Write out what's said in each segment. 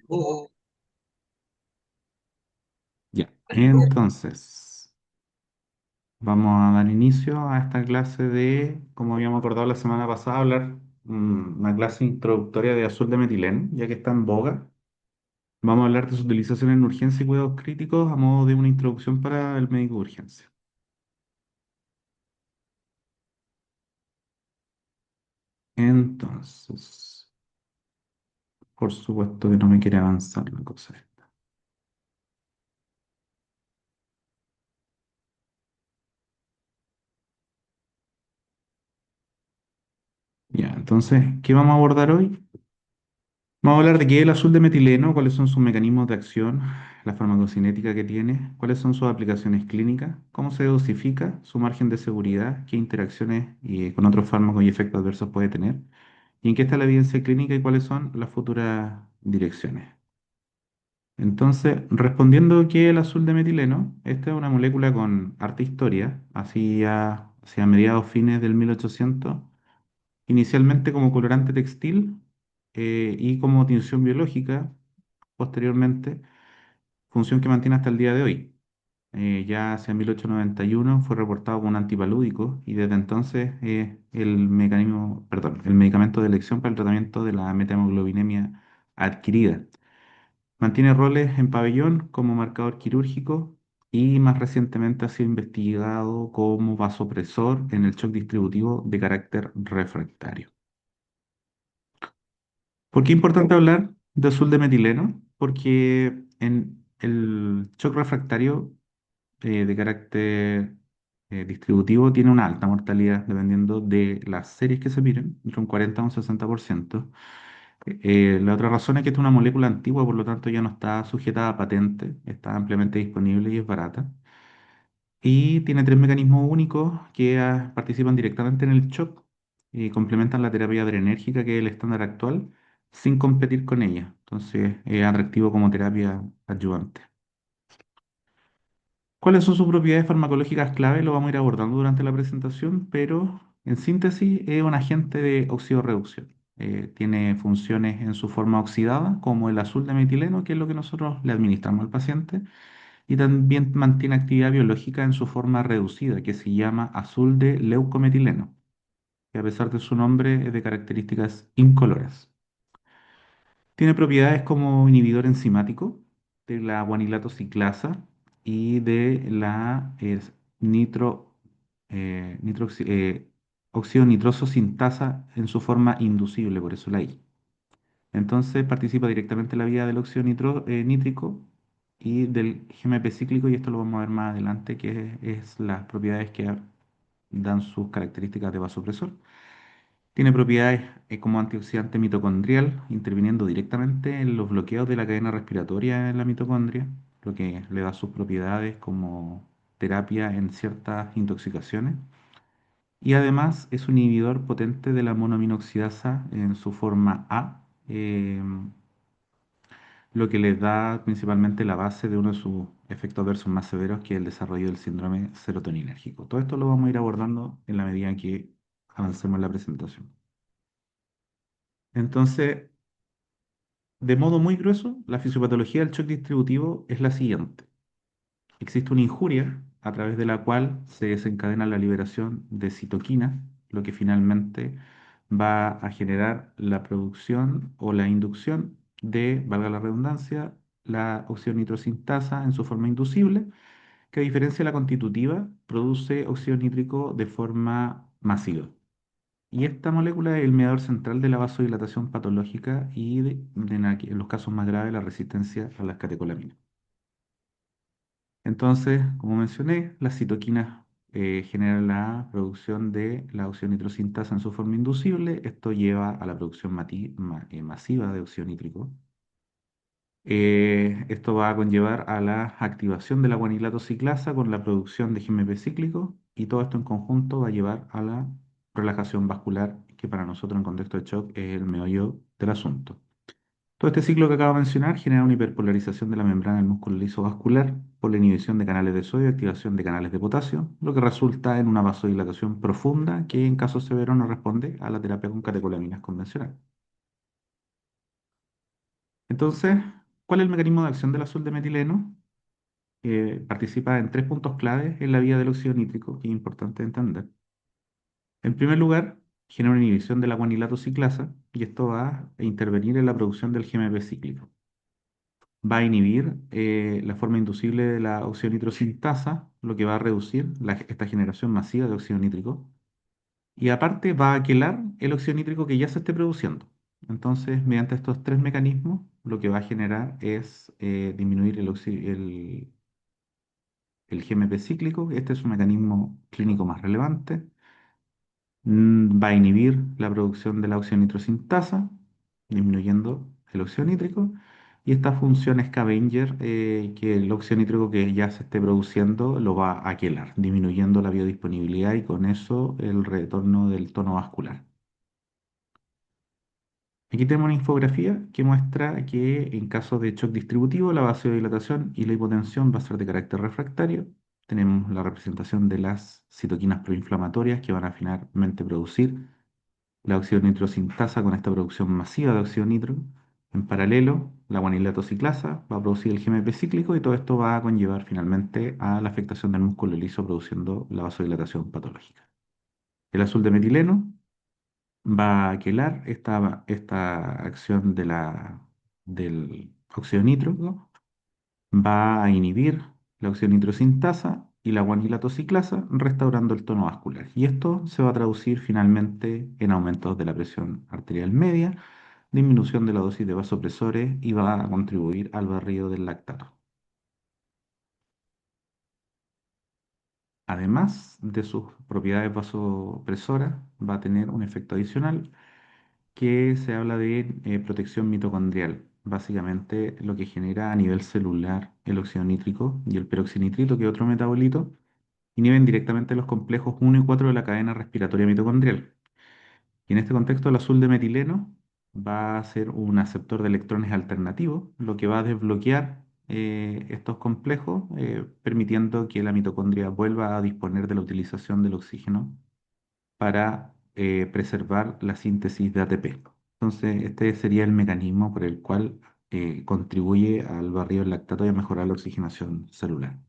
Oh, Ya, entonces vamos a dar inicio a esta clase de, como habíamos acordado la semana pasada, hablar una clase introductoria de azul de metileno, ya que está en boga. Vamos a hablar de su utilización en urgencia y cuidados críticos a modo de una introducción para el médico de urgencia. Entonces, por supuesto que no me quiere avanzar la cosa esta. Ya, entonces, ¿qué vamos a abordar hoy? Vamos a hablar de qué es el azul de metileno, cuáles son sus mecanismos de acción, la farmacocinética que tiene, cuáles son sus aplicaciones clínicas, cómo se dosifica, su margen de seguridad, qué interacciones con otros fármacos y efectos adversos puede tener, y en qué está la evidencia clínica y cuáles son las futuras direcciones. Entonces, respondiendo qué es el azul de metileno, esta es una molécula con harta historia, así ya hacia mediados fines del 1800, inicialmente como colorante textil y como tinción biológica posteriormente, función que mantiene hasta el día de hoy. Ya hacia 1891 fue reportado como un antipalúdico y desde entonces es el medicamento de elección para el tratamiento de la methemoglobinemia adquirida. Mantiene roles en pabellón como marcador quirúrgico y más recientemente ha sido investigado como vasopresor en el shock distributivo de carácter refractario. ¿Por qué es importante hablar de azul de metileno? Porque en el shock refractario de carácter distributivo tiene una alta mortalidad dependiendo de las series que se miren, entre un 40 a un 60%. La otra razón es que esta es una molécula antigua, por lo tanto ya no está sujetada a patente, está ampliamente disponible y es barata. Y tiene tres mecanismos únicos que participan directamente en el shock y complementan la terapia adrenérgica, que es el estándar actual, sin competir con ella. Entonces es atractivo como terapia adyuvante. ¿Cuáles son sus propiedades farmacológicas clave? Lo vamos a ir abordando durante la presentación, pero en síntesis es un agente de oxidorreducción. Tiene funciones en su forma oxidada, como el azul de metileno, que es lo que nosotros le administramos al paciente, y también mantiene actividad biológica en su forma reducida, que se llama azul de leucometileno, que a pesar de su nombre es de características incoloras. Tiene propiedades como inhibidor enzimático de la guanilato ciclasa y de la nitro, óxido nitroso sintasa en su forma inducible, por eso la I. Entonces participa directamente en la vía del óxido nítrico y del GMP cíclico, y esto lo vamos a ver más adelante, que es las propiedades que dan sus características de vasopresor. Tiene propiedades como antioxidante mitocondrial, interviniendo directamente en los bloqueos de la cadena respiratoria en la mitocondria, lo que le da sus propiedades como terapia en ciertas intoxicaciones. Y además es un inhibidor potente de la monoaminoxidasa en su forma A, lo que les da principalmente la base de uno de sus efectos adversos más severos, que es el desarrollo del síndrome serotoninérgico. Todo esto lo vamos a ir abordando en la medida que avancemos en la presentación. Entonces, de modo muy grueso, la fisiopatología del shock distributivo es la siguiente. Existe una injuria a través de la cual se desencadena la liberación de citoquinas, lo que finalmente va a generar la producción o la inducción de, valga la redundancia, la óxido nitrosintasa en su forma inducible, que a diferencia de la constitutiva, produce óxido nítrico de forma masiva. Y esta molécula es el mediador central de la vasodilatación patológica y en los casos más graves la resistencia a las catecolaminas. Entonces, como mencioné, las citoquinas generan la producción de la oxidonitrosintasa en su forma inducible. Esto lleva a la producción masiva de óxido nítrico. Esto va a conllevar a la activación de la guanilato ciclasa con la producción de GMP cíclico, y todo esto en conjunto va a llevar a la relajación vascular, que para nosotros en contexto de shock es el meollo del asunto. Todo este ciclo que acabo de mencionar genera una hiperpolarización de la membrana del músculo liso vascular por la inhibición de canales de sodio y activación de canales de potasio, lo que resulta en una vasodilatación profunda que en caso severo no responde a la terapia con catecolaminas convencional. Entonces, ¿cuál es el mecanismo de acción del azul de metileno? Participa en tres puntos claves en la vía del óxido nítrico, que es importante entender. En primer lugar, genera una inhibición de la guanilato ciclasa y esto va a intervenir en la producción del GMP cíclico. Va a inhibir la forma inducible de la óxido nitrosintasa, lo que va a reducir esta generación masiva de óxido nítrico. Y aparte va a quelar el óxido nítrico que ya se esté produciendo. Entonces, mediante estos tres mecanismos, lo que va a generar es disminuir el GMP cíclico. Este es un mecanismo clínico más relevante. Va a inhibir la producción de la oxidonitrosintasa, disminuyendo el óxido nítrico. Y esta función scavenger, que el óxido nítrico que ya se esté produciendo lo va a quelar, disminuyendo la biodisponibilidad y con eso el retorno del tono vascular. Aquí tenemos una infografía que muestra que en caso de shock distributivo, la vasodilatación y la hipotensión va a ser de carácter refractario. Tenemos la representación de las citoquinas proinflamatorias que van a finalmente producir la oxidonitrosintasa con esta producción masiva de óxido nitro. En paralelo, la guanilato ciclasa va a producir el GMP cíclico y todo esto va a conllevar finalmente a la afectación del músculo liso produciendo la vasodilatación patológica. El azul de metileno va a quelar esta acción del óxido nítrico, va a inhibir la oxidonitrosintasa y la guanilato ciclasa, restaurando el tono vascular. Y esto se va a traducir finalmente en aumentos de la presión arterial media, disminución de la dosis de vasopresores y va a contribuir al barrido del lactato. Además de sus propiedades vasopresoras, va a tener un efecto adicional que se habla de protección mitocondrial. Básicamente lo que genera a nivel celular el óxido nítrico y el peroxinitrito, que es otro metabolito, inhiben directamente los complejos uno y 4 de la cadena respiratoria mitocondrial. Y en este contexto, el azul de metileno va a ser un aceptor de electrones alternativo, lo que va a desbloquear estos complejos, permitiendo que la mitocondria vuelva a disponer de la utilización del oxígeno para preservar la síntesis de ATP. Entonces, este sería el mecanismo por el cual contribuye al barrido del lactato y a mejorar la oxigenación celular.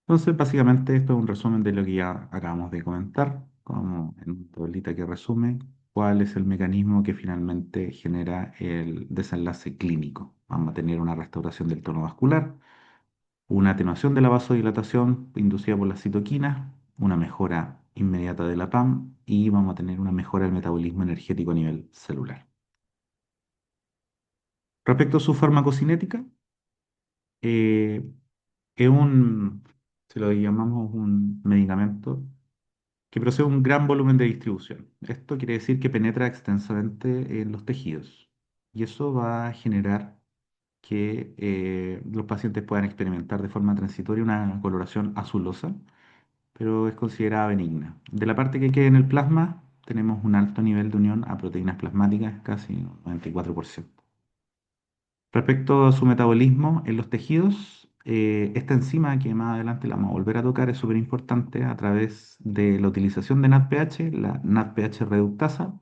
Entonces, básicamente esto es un resumen de lo que ya acabamos de comentar, como en una tablita que resume cuál es el mecanismo que finalmente genera el desenlace clínico. Vamos a tener una restauración del tono vascular, una atenuación de la vasodilatación inducida por las citoquinas, una mejora inmediata de la PAM y vamos a tener una mejora del metabolismo energético a nivel celular. Respecto a su farmacocinética, eh, es se lo llamamos un medicamento que posee un gran volumen de distribución. Esto quiere decir que penetra extensamente en los tejidos y eso va a generar que los pacientes puedan experimentar de forma transitoria una coloración azulosa, pero es considerada benigna. De la parte que queda en el plasma, tenemos un alto nivel de unión a proteínas plasmáticas, casi 94%. Respecto a su metabolismo en los tejidos, esta enzima que más adelante la vamos a volver a tocar es súper importante a través de la utilización de NADPH, la NADPH reductasa,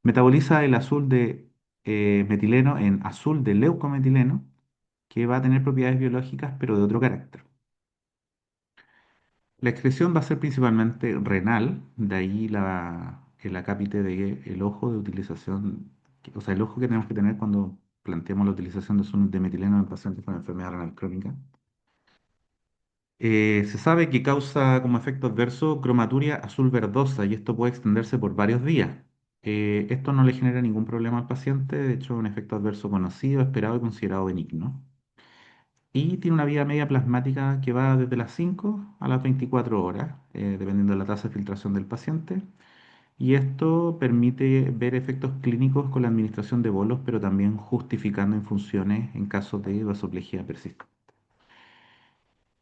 metaboliza el azul de metileno en azul de leucometileno, que va a tener propiedades biológicas pero de otro carácter. La excreción va a ser principalmente renal, de ahí el acápite del ojo de utilización, o sea, el ojo que tenemos que tener cuando planteamos la utilización de azul de metileno en pacientes con enfermedad renal crónica. Se sabe que causa como efecto adverso cromaturia azul verdosa y esto puede extenderse por varios días. Esto no le genera ningún problema al paciente, de hecho, es un efecto adverso conocido, esperado y considerado benigno. Y tiene una vida media plasmática que va desde las 5 a las 24 horas, dependiendo de la tasa de filtración del paciente. Y esto permite ver efectos clínicos con la administración de bolos, pero también justificando infunciones en caso de vasoplejía persistente.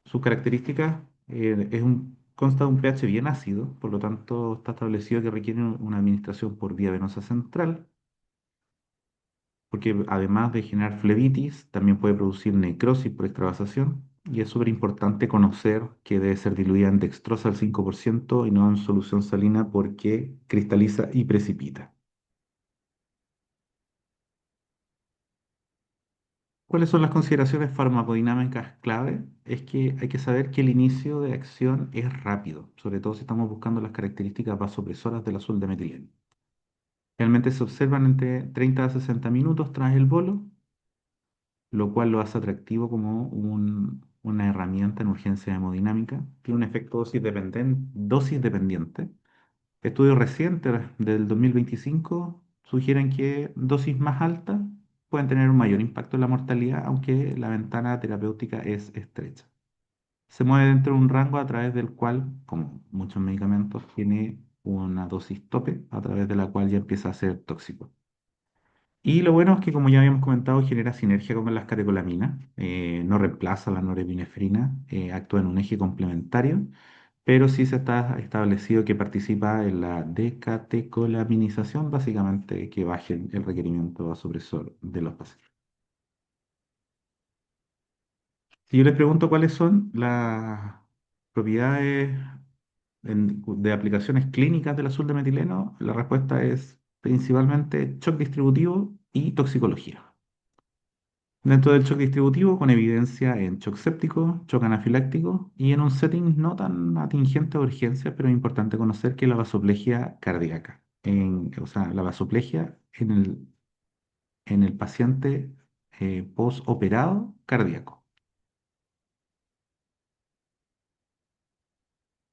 Sus características consta de un pH bien ácido, por lo tanto está establecido que requiere una administración por vía venosa central, porque además de generar flebitis, también puede producir necrosis por extravasación. Y es súper importante conocer que debe ser diluida en dextrosa al 5% y no en solución salina porque cristaliza y precipita. ¿Cuáles son las consideraciones farmacodinámicas clave? Es que hay que saber que el inicio de acción es rápido, sobre todo si estamos buscando las características vasopresoras del azul de metileno. Realmente se observan entre 30 a 60 minutos tras el bolo, lo cual lo hace atractivo como una herramienta en urgencia hemodinámica. Tiene un efecto dosis dependiente. Estudios recientes del 2025 sugieren que dosis más altas pueden tener un mayor impacto en la mortalidad, aunque la ventana terapéutica es estrecha. Se mueve dentro de un rango a través del cual, como muchos medicamentos, tiene una dosis tope a través de la cual ya empieza a ser tóxico. Y lo bueno es que, como ya habíamos comentado, genera sinergia con las catecolaminas, no reemplaza la norepinefrina, actúa en un eje complementario, pero sí se está establecido que participa en la decatecolaminización, básicamente que baje el requerimiento vasopresor de los pacientes. Si yo les pregunto cuáles son las propiedades de aplicaciones clínicas del azul de metileno, la respuesta es principalmente shock distributivo y toxicología. Dentro del shock distributivo, con evidencia en shock séptico, shock anafiláctico y en un setting no tan atingente a urgencias, pero es importante conocer que la vasoplegia cardíaca, o sea, la vasoplegia en el paciente postoperado cardíaco.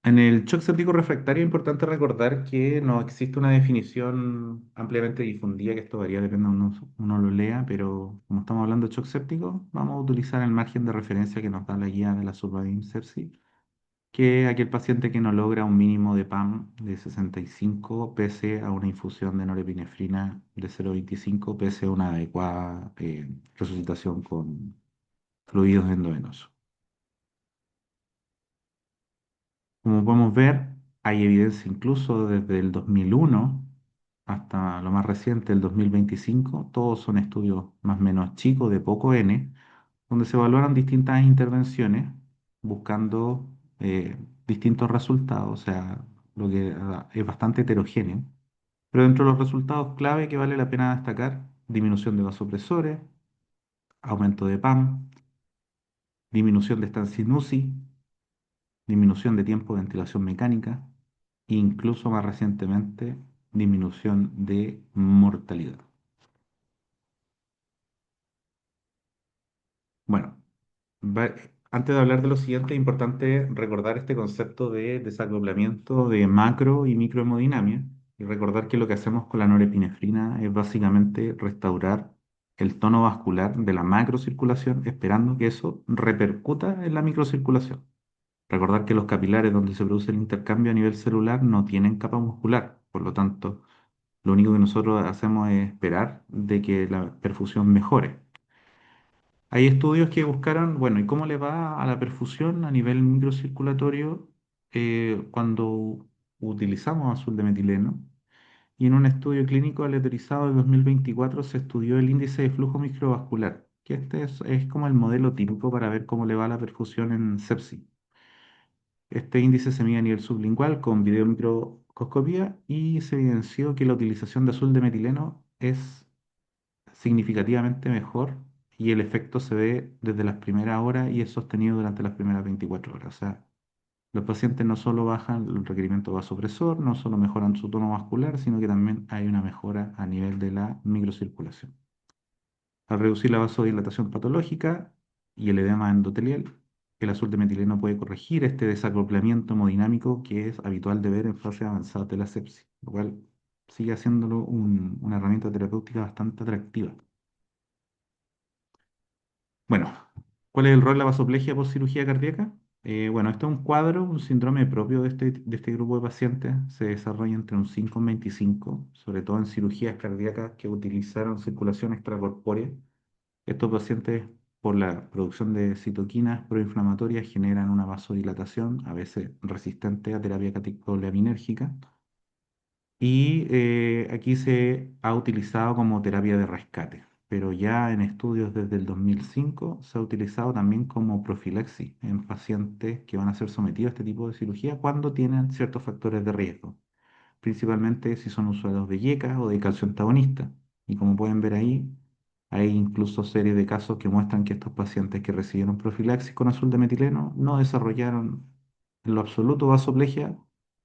En el shock séptico refractario es importante recordar que no existe una definición ampliamente difundida, que esto varía, depende de uno lo lea, pero como estamos hablando de shock séptico, vamos a utilizar el margen de referencia que nos da la guía de la Surviving Sepsis, que es aquel paciente que no logra un mínimo de PAM de 65 pese a una infusión de norepinefrina de 0,25 pese a una adecuada resucitación con fluidos endovenosos. Como podemos ver, hay evidencia incluso desde el 2001 hasta lo más reciente, el 2025. Todos son estudios más o menos chicos, de poco N, donde se evaluaron distintas intervenciones buscando distintos resultados, o sea, lo que es bastante heterogéneo. Pero dentro de los resultados clave que vale la pena destacar, disminución de vasopresores, aumento de PAM, disminución de estancia en UCI, disminución de tiempo de ventilación mecánica e incluso más recientemente disminución de mortalidad. Bueno, va- antes de hablar de lo siguiente, es importante recordar este concepto de desacoplamiento de macro y microhemodinamia y recordar que lo que hacemos con la norepinefrina es básicamente restaurar el tono vascular de la macrocirculación, esperando que eso repercuta en la microcirculación. Recordar que los capilares donde se produce el intercambio a nivel celular no tienen capa muscular, por lo tanto, lo único que nosotros hacemos es esperar de que la perfusión mejore. Hay estudios que buscaron, bueno, ¿y cómo le va a la perfusión a nivel microcirculatorio cuando utilizamos azul de metileno? Y en un estudio clínico aleatorizado de 2024 se estudió el índice de flujo microvascular, que este es como el modelo típico para ver cómo le va la perfusión en sepsis. Este índice se mide a nivel sublingual con videomicroscopía y se evidenció que la utilización de azul de metileno es significativamente mejor y el efecto se ve desde las primeras horas y es sostenido durante las primeras 24 horas. O sea, los pacientes no solo bajan el requerimiento vasopresor, no solo mejoran su tono vascular, sino que también hay una mejora a nivel de la microcirculación. Al reducir la vasodilatación patológica y el edema endotelial, el azul de metileno puede corregir este desacoplamiento hemodinámico que es habitual de ver en fase avanzada de la sepsis, lo cual sigue haciéndolo una herramienta terapéutica bastante atractiva. Bueno, ¿cuál es el rol de la vasoplegia por cirugía cardíaca? Bueno, este es un cuadro, un síndrome propio de este grupo de pacientes. Se desarrolla entre un 5 y un 25, sobre todo en cirugías cardíacas que utilizaron circulación extracorpórea. Estos pacientes, por la producción de citoquinas proinflamatorias, generan una vasodilatación, a veces resistente a terapia catecolamínérgica, y aquí se ha utilizado como terapia de rescate, pero ya en estudios desde el 2005 se ha utilizado también como profilaxis en pacientes que van a ser sometidos a este tipo de cirugía cuando tienen ciertos factores de riesgo, principalmente si son usuarios de IECA o de calcio antagonista. Y como pueden ver ahí, Hay incluso series de casos que muestran que estos pacientes que recibieron profilaxis con azul de metileno no desarrollaron en lo absoluto vasoplegia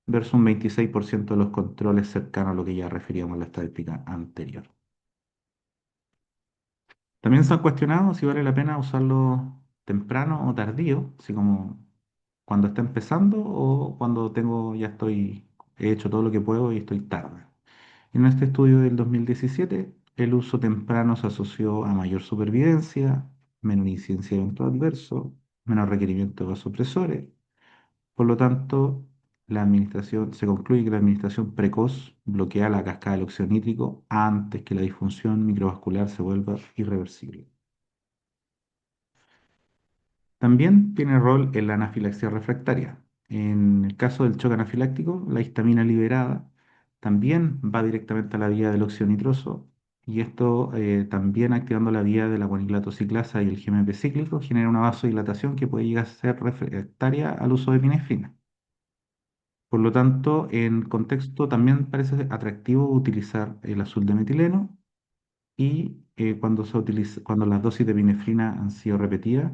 versus un 26% de los controles cercanos a lo que ya referíamos en la estadística anterior. También se han cuestionado si vale la pena usarlo temprano o tardío, así como cuando está empezando o cuando he hecho todo lo que puedo y estoy tarde. En este estudio del 2017, el uso temprano se asoció a mayor supervivencia, menor incidencia de evento adverso, menor requerimiento de vasopresores. Por lo tanto, se concluye que la administración precoz bloquea la cascada del óxido nítrico antes que la disfunción microvascular se vuelva irreversible. También tiene rol en la anafilaxia refractaria. En el caso del choque anafiláctico, la histamina liberada también va directamente a la vía del óxido nitroso y esto también activando la vía de la guanilato ciclasa y el GMP cíclico genera una vasodilatación que puede llegar a ser refractaria al uso de epinefrina. Por lo tanto, en contexto también parece atractivo utilizar el azul de metileno y cuando las dosis de epinefrina han sido repetidas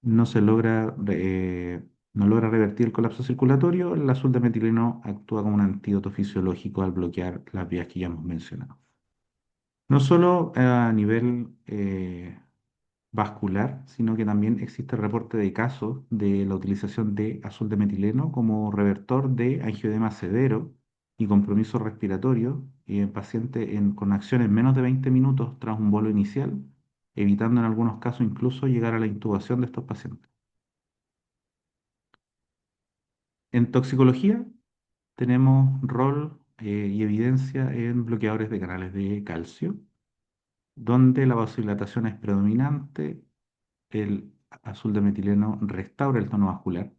no se logra, no logra revertir el colapso circulatorio, el azul de metileno actúa como un antídoto fisiológico al bloquear las vías que ya hemos mencionado. No solo a nivel vascular, sino que también existe reporte de casos de la utilización de azul de metileno como revertor de angioedema severo y compromiso respiratorio en pacientes con acción en menos de 20 minutos tras un bolo inicial, evitando en algunos casos incluso llegar a la intubación de estos pacientes. En toxicología tenemos rol y evidencia en bloqueadores de canales de calcio, donde la vasodilatación es predominante, el azul de metileno restaura el tono vascular.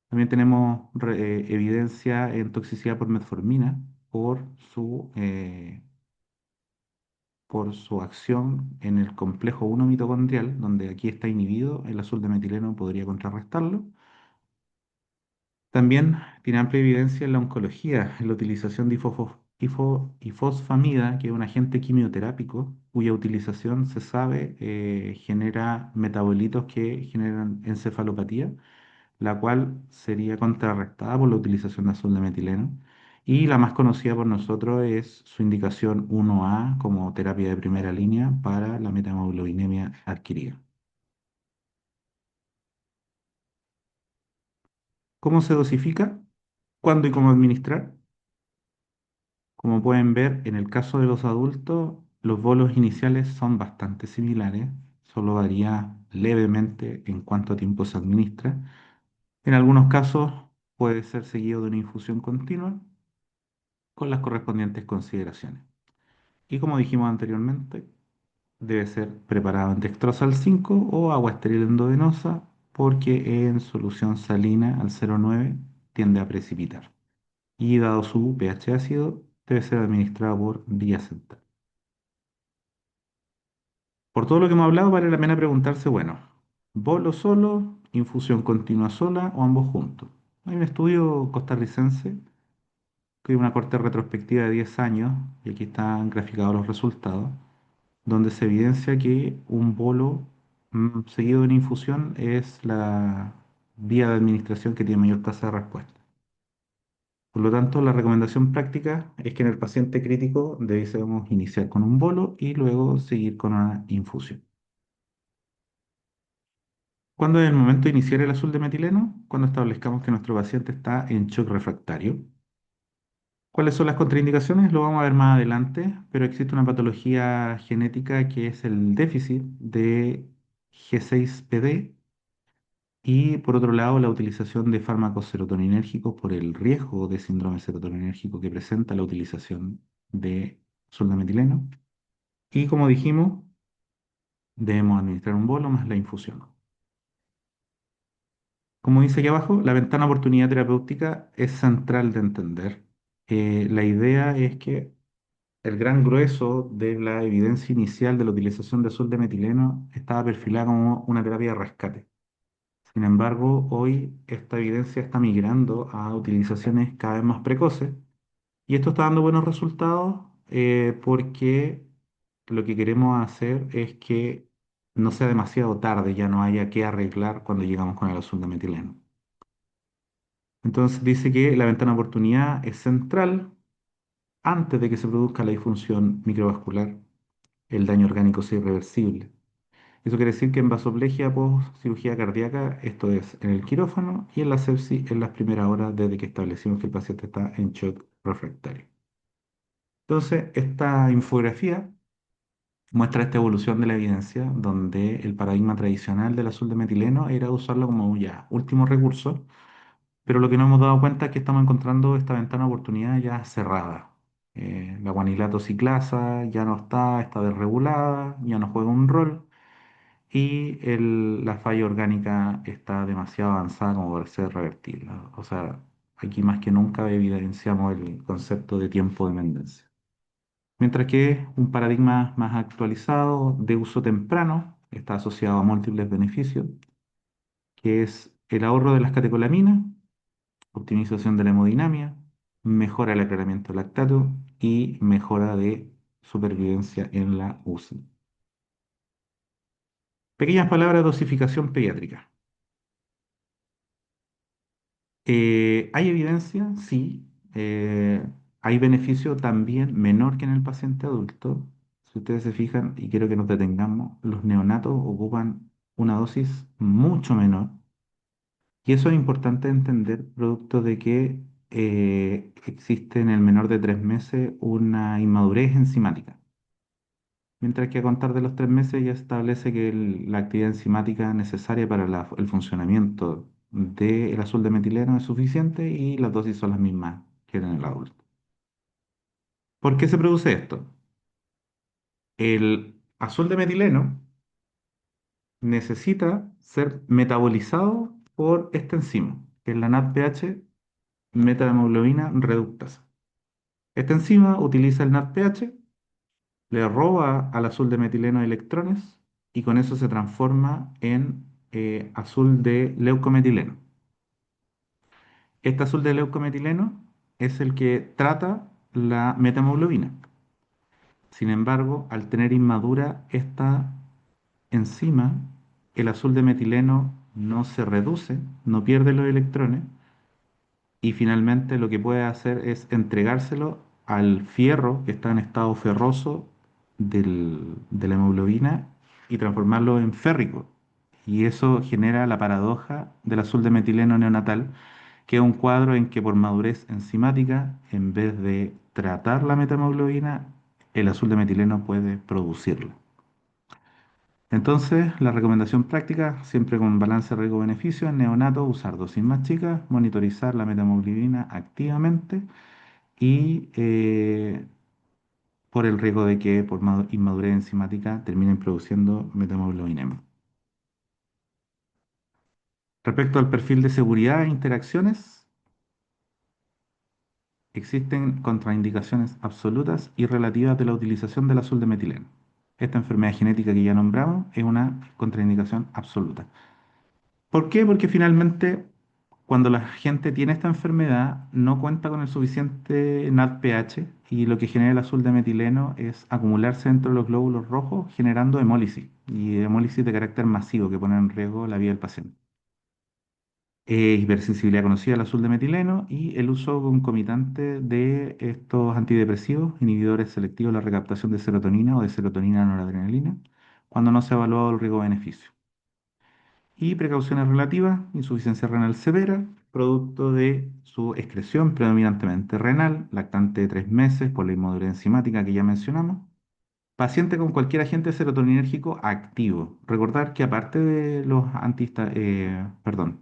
También tenemos evidencia en toxicidad por metformina por por su acción en el complejo 1 mitocondrial, donde aquí está inhibido, el azul de metileno podría contrarrestarlo. También tiene amplia evidencia en la oncología, en la utilización de ifosfamida, que es un agente quimioterápico, cuya utilización se sabe genera metabolitos que generan encefalopatía, la cual sería contrarrestada por la utilización de azul de metileno. Y la más conocida por nosotros es su indicación 1A como terapia de primera línea para la metamoglobinemia adquirida. ¿Cómo se dosifica? ¿Cuándo y cómo administrar? Como pueden ver, en el caso de los adultos, los bolos iniciales son bastante similares, solo varía levemente en cuánto tiempo se administra. En algunos casos puede ser seguido de una infusión continua con las correspondientes consideraciones. Y como dijimos anteriormente, debe ser preparado en dextrosal 5 o agua estéril endovenosa porque en solución salina al 0,9 tiende a precipitar. Y dado su pH ácido, debe ser administrado por vía central. Por todo lo que hemos hablado, vale la pena preguntarse, bueno, ¿bolo solo, infusión continua sola o ambos juntos? Hay un estudio costarricense que es una corte retrospectiva de 10 años, y aquí están graficados los resultados, donde se evidencia que un bolo seguido de una infusión es la vía de administración que tiene mayor tasa de respuesta. Por lo tanto, la recomendación práctica es que en el paciente crítico debemos iniciar con un bolo y luego seguir con una infusión. ¿Cuándo es el momento de iniciar el azul de metileno? Cuando establezcamos que nuestro paciente está en shock refractario. ¿Cuáles son las contraindicaciones? Lo vamos a ver más adelante, pero existe una patología genética que es el déficit de G6PD y por otro lado la utilización de fármacos serotoninérgicos por el riesgo de síndrome serotoninérgico que presenta la utilización de azul de metileno. Y como dijimos, debemos administrar un bolo más la infusión. Como dice aquí abajo, la ventana de oportunidad terapéutica es central de entender. La idea es que el gran grueso de la evidencia inicial de la utilización de azul de metileno estaba perfilada como una terapia de rescate. Sin embargo, hoy esta evidencia está migrando a utilizaciones cada vez más precoces y esto está dando buenos resultados porque lo que queremos hacer es que no sea demasiado tarde, ya no haya que arreglar cuando llegamos con el azul de metileno. Entonces dice que la ventana de oportunidad es central antes de que se produzca la disfunción microvascular. El daño orgánico sea irreversible. Eso quiere decir que en vasoplegia post cirugía cardíaca, esto es en el quirófano y en la sepsis en las primeras horas desde que establecimos que el paciente está en shock refractario. Entonces, esta infografía muestra esta evolución de la evidencia donde el paradigma tradicional del azul de metileno era usarlo como ya último recurso, pero lo que nos hemos dado cuenta es que estamos encontrando esta ventana de oportunidad ya cerrada. La guanilato ciclasa ya no está desregulada, ya no juega un rol y la falla orgánica está demasiado avanzada como para ser revertible. O sea, aquí más que nunca evidenciamos el concepto de tiempo de dependencia. Mientras que un paradigma más actualizado de uso temprano está asociado a múltiples beneficios, que es el ahorro de las catecolaminas, optimización de la hemodinamia, mejora del aclaramiento lactato y mejora de supervivencia en la UCI. Pequeñas palabras de dosificación pediátrica. ¿Hay evidencia? Sí. Hay beneficio también menor que en el paciente adulto. Si ustedes se fijan, y quiero que nos detengamos, los neonatos ocupan una dosis mucho menor. Y eso es importante entender, producto de que existe en el menor de 3 meses una inmadurez enzimática. Mientras que a contar de los 3 meses ya establece que la actividad enzimática necesaria para el funcionamiento del azul de metileno es suficiente y las dosis son las mismas que en el adulto. ¿Por qué se produce esto? El azul de metileno necesita ser metabolizado por esta enzima, que es la NADPH metahemoglobina reductasa. Esta enzima utiliza el NADPH, le roba al azul de metileno electrones y con eso se transforma en azul de leucometileno. Este azul de leucometileno es el que trata la metahemoglobina. Sin embargo, al tener inmadura esta enzima, el azul de metileno no se reduce, no pierde los electrones y finalmente lo que puede hacer es entregárselo al fierro que está en estado ferroso de la hemoglobina y transformarlo en férrico. Y eso genera la paradoja del azul de metileno neonatal, que es un cuadro en que por madurez enzimática, en vez de tratar la metahemoglobina, el azul de metileno puede producirla. Entonces, la recomendación práctica, siempre con balance riesgo-beneficio, en neonato usar dosis más chicas, monitorizar la metahemoglobina activamente y por el riesgo de que por inmadurez enzimática terminen produciendo metahemoglobinema. Respecto al perfil de seguridad e interacciones, existen contraindicaciones absolutas y relativas de la utilización del azul de metileno. Esta enfermedad genética que ya nombramos es una contraindicación absoluta. ¿Por qué? Porque finalmente cuando la gente tiene esta enfermedad no cuenta con el suficiente NADPH y lo que genera el azul de metileno es acumularse dentro de los glóbulos rojos generando hemólisis y hemólisis de carácter masivo que pone en riesgo la vida del paciente. Hipersensibilidad conocida al azul de metileno y el uso concomitante de estos antidepresivos, inhibidores selectivos de la recaptación de serotonina o de serotonina noradrenalina, cuando no se ha evaluado el riesgo-beneficio. Y precauciones relativas, insuficiencia renal severa, producto de su excreción predominantemente renal, lactante de 3 meses por la inmadurez enzimática que ya mencionamos. Paciente con cualquier agente serotoninérgico activo. Recordar que aparte de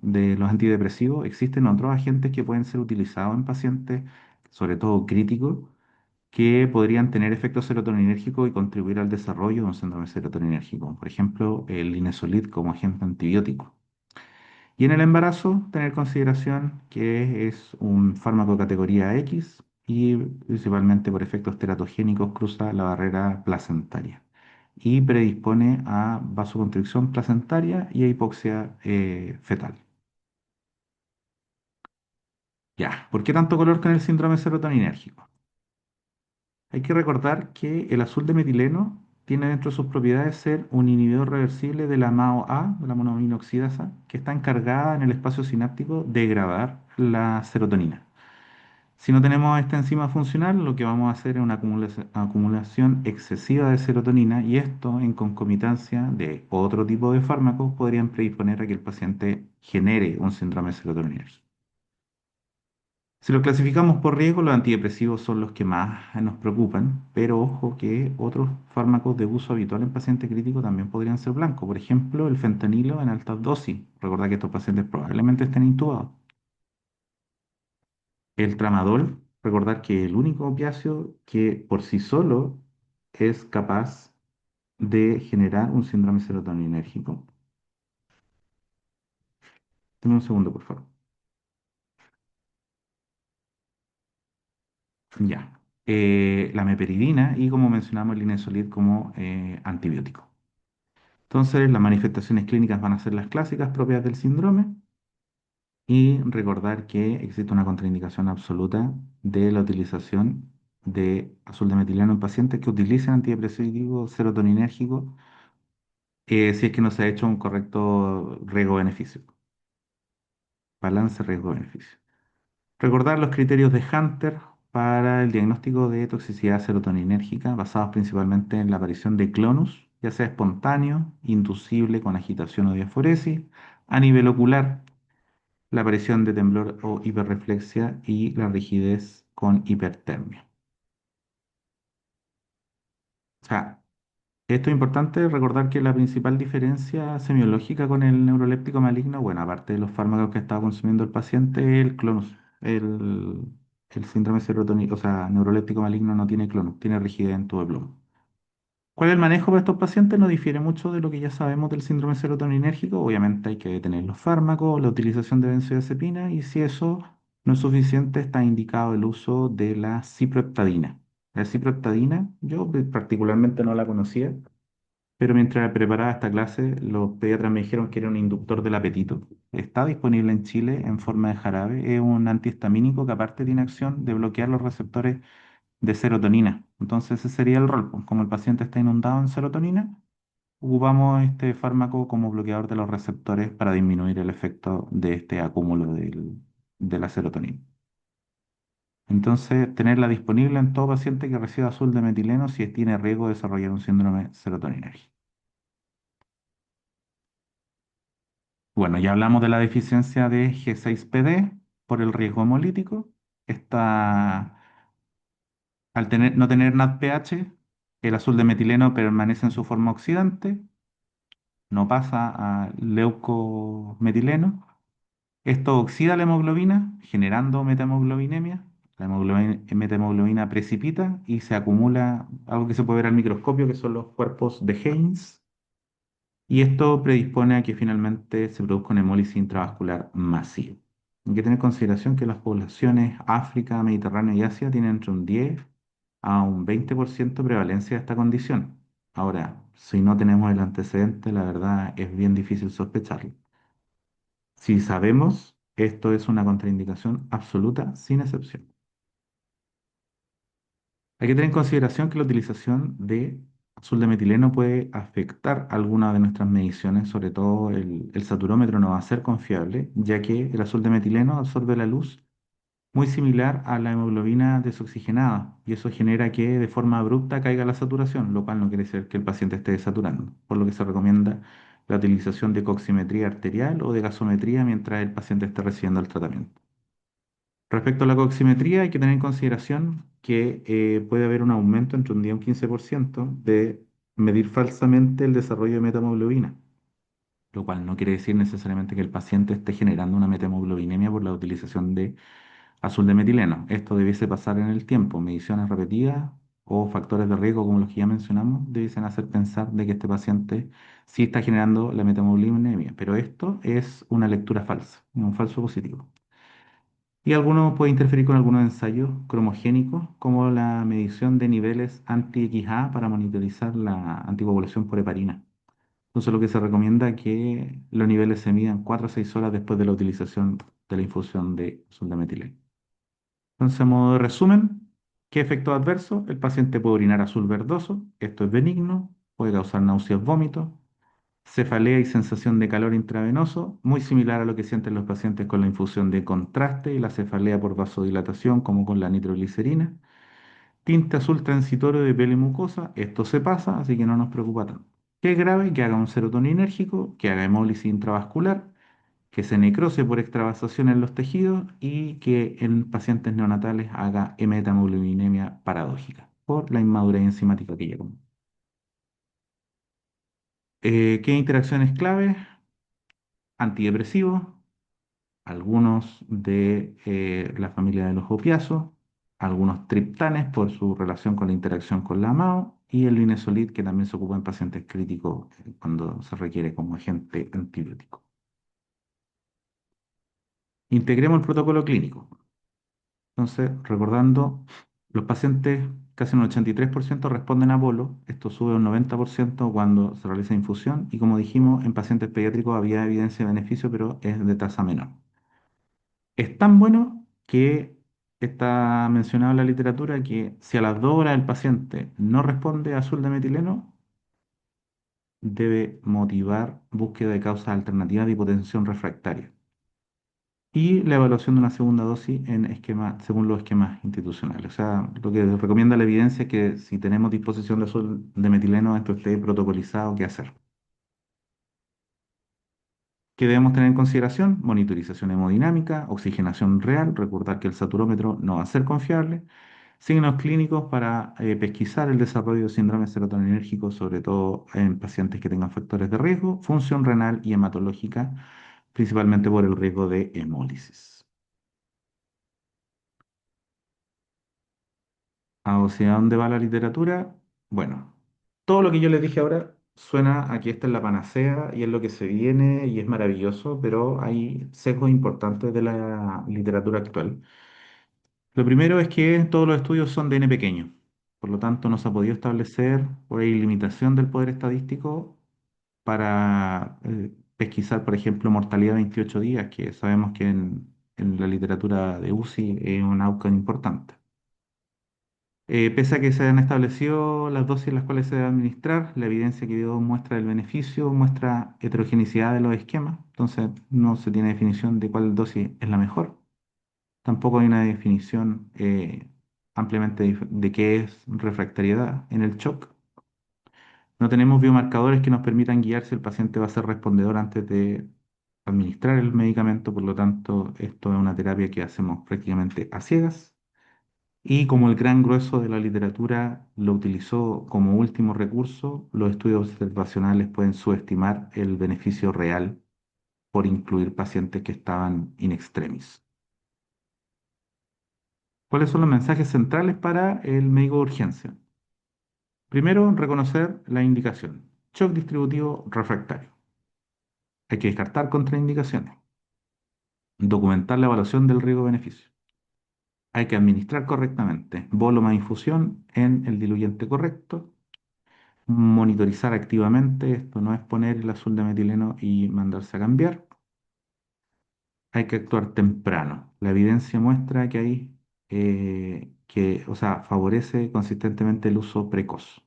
de los antidepresivos, existen otros agentes que pueden ser utilizados en pacientes, sobre todo críticos, que podrían tener efectos serotoninérgicos y contribuir al desarrollo de un síndrome serotoninérgico. Por ejemplo, el linezolid como agente antibiótico. Y en el embarazo, tener consideración que es un fármaco de categoría X y principalmente por efectos teratogénicos cruza la barrera placentaria y predispone a vasoconstricción placentaria y a hipoxia fetal. Ya, ¿por qué tanto color con el síndrome serotoninérgico? Hay que recordar que el azul de metileno tiene dentro de sus propiedades ser un inhibidor reversible de la MAO-A, de la monoamina oxidasa, que está encargada en el espacio sináptico de degradar la serotonina. Si no tenemos esta enzima funcional, lo que vamos a hacer es una acumulación excesiva de serotonina y esto, en concomitancia de otro tipo de fármacos, podrían predisponer a que el paciente genere un síndrome serotoninérgico. Si lo clasificamos por riesgo, los antidepresivos son los que más nos preocupan, pero ojo que otros fármacos de uso habitual en paciente crítico también podrían ser blancos. Por ejemplo, el fentanilo en altas dosis. Recuerda que estos pacientes probablemente estén intubados. El tramadol, recordar que el único opiáceo que por sí solo es capaz de generar un síndrome serotoninérgico. Dame un segundo, por favor. Ya. La meperidina y como mencionamos el linezolid como antibiótico. Entonces, las manifestaciones clínicas van a ser las clásicas propias del síndrome y recordar que existe una contraindicación absoluta de la utilización de azul de metileno en pacientes que utilicen antidepresivos serotoninérgicos si es que no se ha hecho un correcto riesgo-beneficio, balance riesgo-beneficio. Recordar los criterios de Hunter para el diagnóstico de toxicidad serotoninérgica, basados principalmente en la aparición de clonus, ya sea espontáneo, inducible con agitación o diaforesis, a nivel ocular, la aparición de temblor o hiperreflexia y la rigidez con hipertermia. O sea, esto es importante recordar que la principal diferencia semiológica con el neuroléptico maligno, bueno, aparte de los fármacos que estaba consumiendo el paciente, es el clonus. El, el síndrome serotónico, o sea, neuroléptico maligno no tiene clonus, tiene rigidez en todo el plomo. ¿Cuál es el manejo para estos pacientes? No difiere mucho de lo que ya sabemos del síndrome serotoninérgico. Obviamente hay que detener los fármacos, la utilización de benzodiazepina y si eso no es suficiente, está indicado el uso de la ciproheptadina. La ciproheptadina, yo particularmente no la conocía, pero mientras preparaba esta clase, los pediatras me dijeron que era un inductor del apetito. Está disponible en Chile en forma de jarabe. Es un antihistamínico que aparte tiene acción de bloquear los receptores de serotonina. Entonces ese sería el rol, pues. Como el paciente está inundado en serotonina, ocupamos este fármaco como bloqueador de los receptores para disminuir el efecto de este acúmulo de la serotonina. Entonces, tenerla disponible en todo paciente que reciba azul de metileno si tiene riesgo de desarrollar un síndrome serotoninérgico. Bueno, ya hablamos de la deficiencia de G6PD por el riesgo hemolítico. No tener NADPH, el azul de metileno permanece en su forma oxidante, no pasa a leucometileno. Esto oxida la hemoglobina, generando metamoglobinemia. La metahemoglobina precipita y se acumula algo que se puede ver al microscopio, que son los cuerpos de Heinz. Y esto predispone a que finalmente se produzca una hemólisis intravascular masiva. Hay que tener en consideración que las poblaciones África, Mediterráneo y Asia tienen entre un 10 a un 20% de prevalencia de esta condición. Ahora, si no tenemos el antecedente, la verdad es bien difícil sospecharlo. Si sabemos, esto es una contraindicación absoluta, sin excepción. Hay que tener en consideración que la utilización de azul de metileno puede afectar algunas de nuestras mediciones, sobre todo el saturómetro no va a ser confiable, ya que el azul de metileno absorbe la luz muy similar a la hemoglobina desoxigenada y eso genera que de forma abrupta caiga la saturación, lo cual no quiere decir que el paciente esté desaturando, por lo que se recomienda la utilización de coximetría arterial o de gasometría mientras el paciente esté recibiendo el tratamiento. Respecto a la coximetría, hay que tener en consideración que puede haber un aumento entre un 10 y un 15% de medir falsamente el desarrollo de metahemoglobina, lo cual no quiere decir necesariamente que el paciente esté generando una metahemoglobinemia por la utilización de azul de metileno. Esto debiese pasar en el tiempo. Mediciones repetidas o factores de riesgo como los que ya mencionamos debiesen hacer pensar de que este paciente sí está generando la metahemoglobina, pero esto es una lectura falsa, un falso positivo. Y algunos puede interferir con algunos ensayos cromogénicos, como la medición de niveles anti-XA para monitorizar la anticoagulación por heparina. Entonces, lo que se recomienda es que los niveles se midan 4 a 6 horas después de la utilización de la infusión de suldametileno. Entonces, a modo de resumen, ¿qué efecto adverso? El paciente puede orinar azul verdoso, esto es benigno, puede causar náuseas, vómitos, cefalea y sensación de calor intravenoso, muy similar a lo que sienten los pacientes con la infusión de contraste y la cefalea por vasodilatación, como con la nitroglicerina. Tinte azul transitorio de piel y mucosa, esto se pasa, así que no nos preocupa tanto. Que es grave, que haga un serotoninérgico, que haga hemólisis intravascular, que se necrose por extravasación en los tejidos y que en pacientes neonatales haga hematohemoglobinemia paradójica por la inmadurez enzimática que ya comenté. ¿Qué interacciones clave? Antidepresivos, algunos de la familia de los opiáceos, algunos triptanes por su relación con la interacción con la MAO y el linezolid que también se ocupa en pacientes críticos cuando se requiere como agente antibiótico. Integremos el protocolo clínico. Entonces, recordando, los pacientes, casi un 83% responden a polo, esto sube a un 90% cuando se realiza infusión y como dijimos, en pacientes pediátricos había evidencia de beneficio, pero es de tasa menor. Es tan bueno que está mencionado en la literatura que si a las 2 horas el paciente no responde a azul de metileno, debe motivar búsqueda de causas alternativas de hipotensión refractaria y la evaluación de una segunda dosis en esquema, según los esquemas institucionales. O sea, lo que recomienda la evidencia es que si tenemos disposición de azul de metileno, esto esté protocolizado, ¿qué hacer? ¿Qué debemos tener en consideración? Monitorización hemodinámica, oxigenación real, recordar que el saturómetro no va a ser confiable, signos clínicos para pesquisar el desarrollo de síndrome serotoninérgico, sobre todo en pacientes que tengan factores de riesgo, función renal y hematológica, principalmente por el riesgo de hemólisis. ¿Hacia dónde va la literatura? Bueno, todo lo que yo les dije ahora suena a que esta es la panacea y es lo que se viene y es maravilloso, pero hay sesgos importantes de la literatura actual. Lo primero es que todos los estudios son de n pequeño, por lo tanto no se ha podido establecer por ahí limitación del poder estadístico para pesquisar, por ejemplo, mortalidad 28 días, que sabemos que en la literatura de UCI es un outcome importante. Pese a que se han establecido las dosis en las cuales se debe administrar, la evidencia que dio muestra el beneficio, muestra heterogeneidad de los esquemas, entonces no se tiene definición de cuál dosis es la mejor. Tampoco hay una definición ampliamente de qué es refractariedad en el shock. No tenemos biomarcadores que nos permitan guiar si el paciente va a ser respondedor antes de administrar el medicamento, por lo tanto, esto es una terapia que hacemos prácticamente a ciegas. Y como el gran grueso de la literatura lo utilizó como último recurso, los estudios observacionales pueden subestimar el beneficio real por incluir pacientes que estaban in extremis. ¿Cuáles son los mensajes centrales para el médico de urgencia? Primero, reconocer la indicación. Shock distributivo refractario. Hay que descartar contraindicaciones. Documentar la evaluación del riesgo-beneficio. Hay que administrar correctamente. Bolo más infusión en el diluyente correcto. Monitorizar activamente. Esto no es poner el azul de metileno y mandarse a cambiar. Hay que actuar temprano. La evidencia muestra que hay o sea, favorece consistentemente el uso precoz,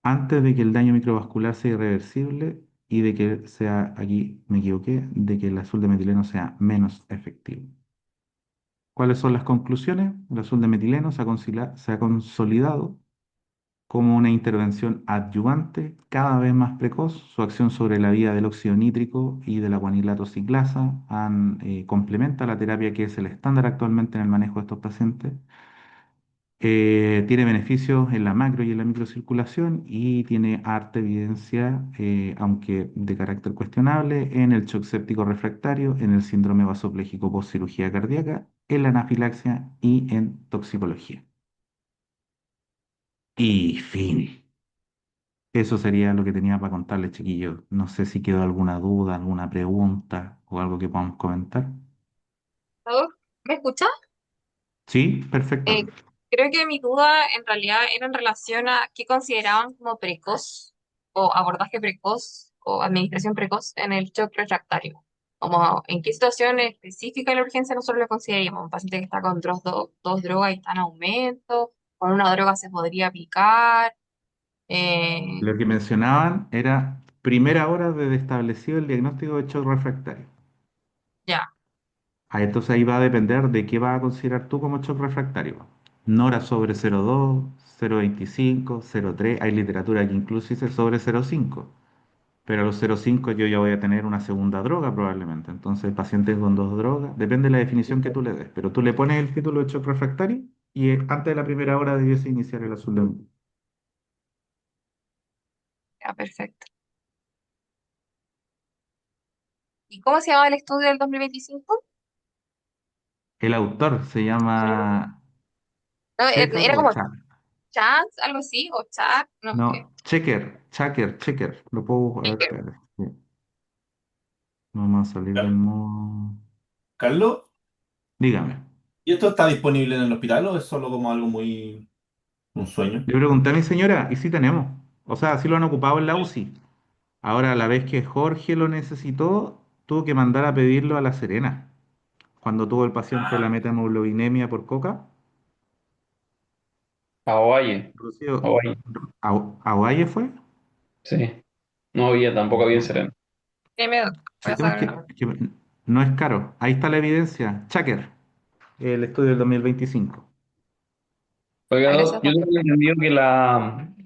antes de que el daño microvascular sea irreversible y de que sea, aquí me equivoqué, de que el azul de metileno sea menos efectivo. ¿Cuáles son las conclusiones? El azul de metileno se ha consolidado como una intervención adyuvante cada vez más precoz. Su acción sobre la vía del óxido nítrico y de la guanilato ciclasa complementa la terapia que es el estándar actualmente en el manejo de estos pacientes. Tiene beneficios en la macro y en la microcirculación y tiene harta evidencia, aunque de carácter cuestionable, en el shock séptico refractario, en el síndrome vasopléjico post cirugía cardíaca, en la anafilaxia y en toxicología. Y fin. Eso sería lo que tenía para contarles, chiquillos. No sé si quedó alguna duda, alguna pregunta o algo que podamos comentar. ¿Aló? ¿Me escuchas? Sí, perfecto. Eh, Creo que mi duda en realidad era en relación a qué consideraban como precoz o abordaje precoz o administración precoz en el shock refractario. Como en qué situación específica de la urgencia nosotros lo consideraríamos. Un paciente que está con dos drogas y está en aumento, con una droga se podría aplicar. Eh, Lo que mencionaban era primera hora de establecido el diagnóstico de shock refractario. ya, Entonces ahí va a depender de qué vas a considerar tú como shock refractario. Nora sobre 0,2, 0,25, 0,3. Hay literatura que incluso dice sobre 0,5. Pero a los 0,5 yo ya voy a tener una segunda droga probablemente. Entonces, paciente con dos drogas, depende de la definición que tú le des. Pero tú le pones el título de shock refractario y antes de la primera hora debiese iniciar el azul de luz. ya, perfecto. ¿Y cómo se llama el estudio del 2025? El autor se llama No, Checker era o como Chak. Chance, algo así, o Chat, no, No, Checker. Lo puedo a ver, Baker. espérate. Sí. Vamos a salir del Car- modo. Carlos, Dígame. ¿y esto está disponible en el hospital o es solo como algo muy, un sueño? Le pregunté a mi señora y sí tenemos. O sea, sí lo han ocupado en la UCI. Ahora, a la vez que Jorge lo necesitó, tuvo que mandar a pedirlo a La Serena. Cuando tuvo el paciente la Ah, metamoglobinemia por coca, A Ovalle, Rocío, Ovalle, ¿a Ovalle fue? sí. No había, tampoco había en No. Serena. Dime, voy Sí, a pues saber el nombre. que no es caro. Ahí está la evidencia. Chaker, el estudio del 2025. Oiga, Gracias, yo doctor. tengo entendido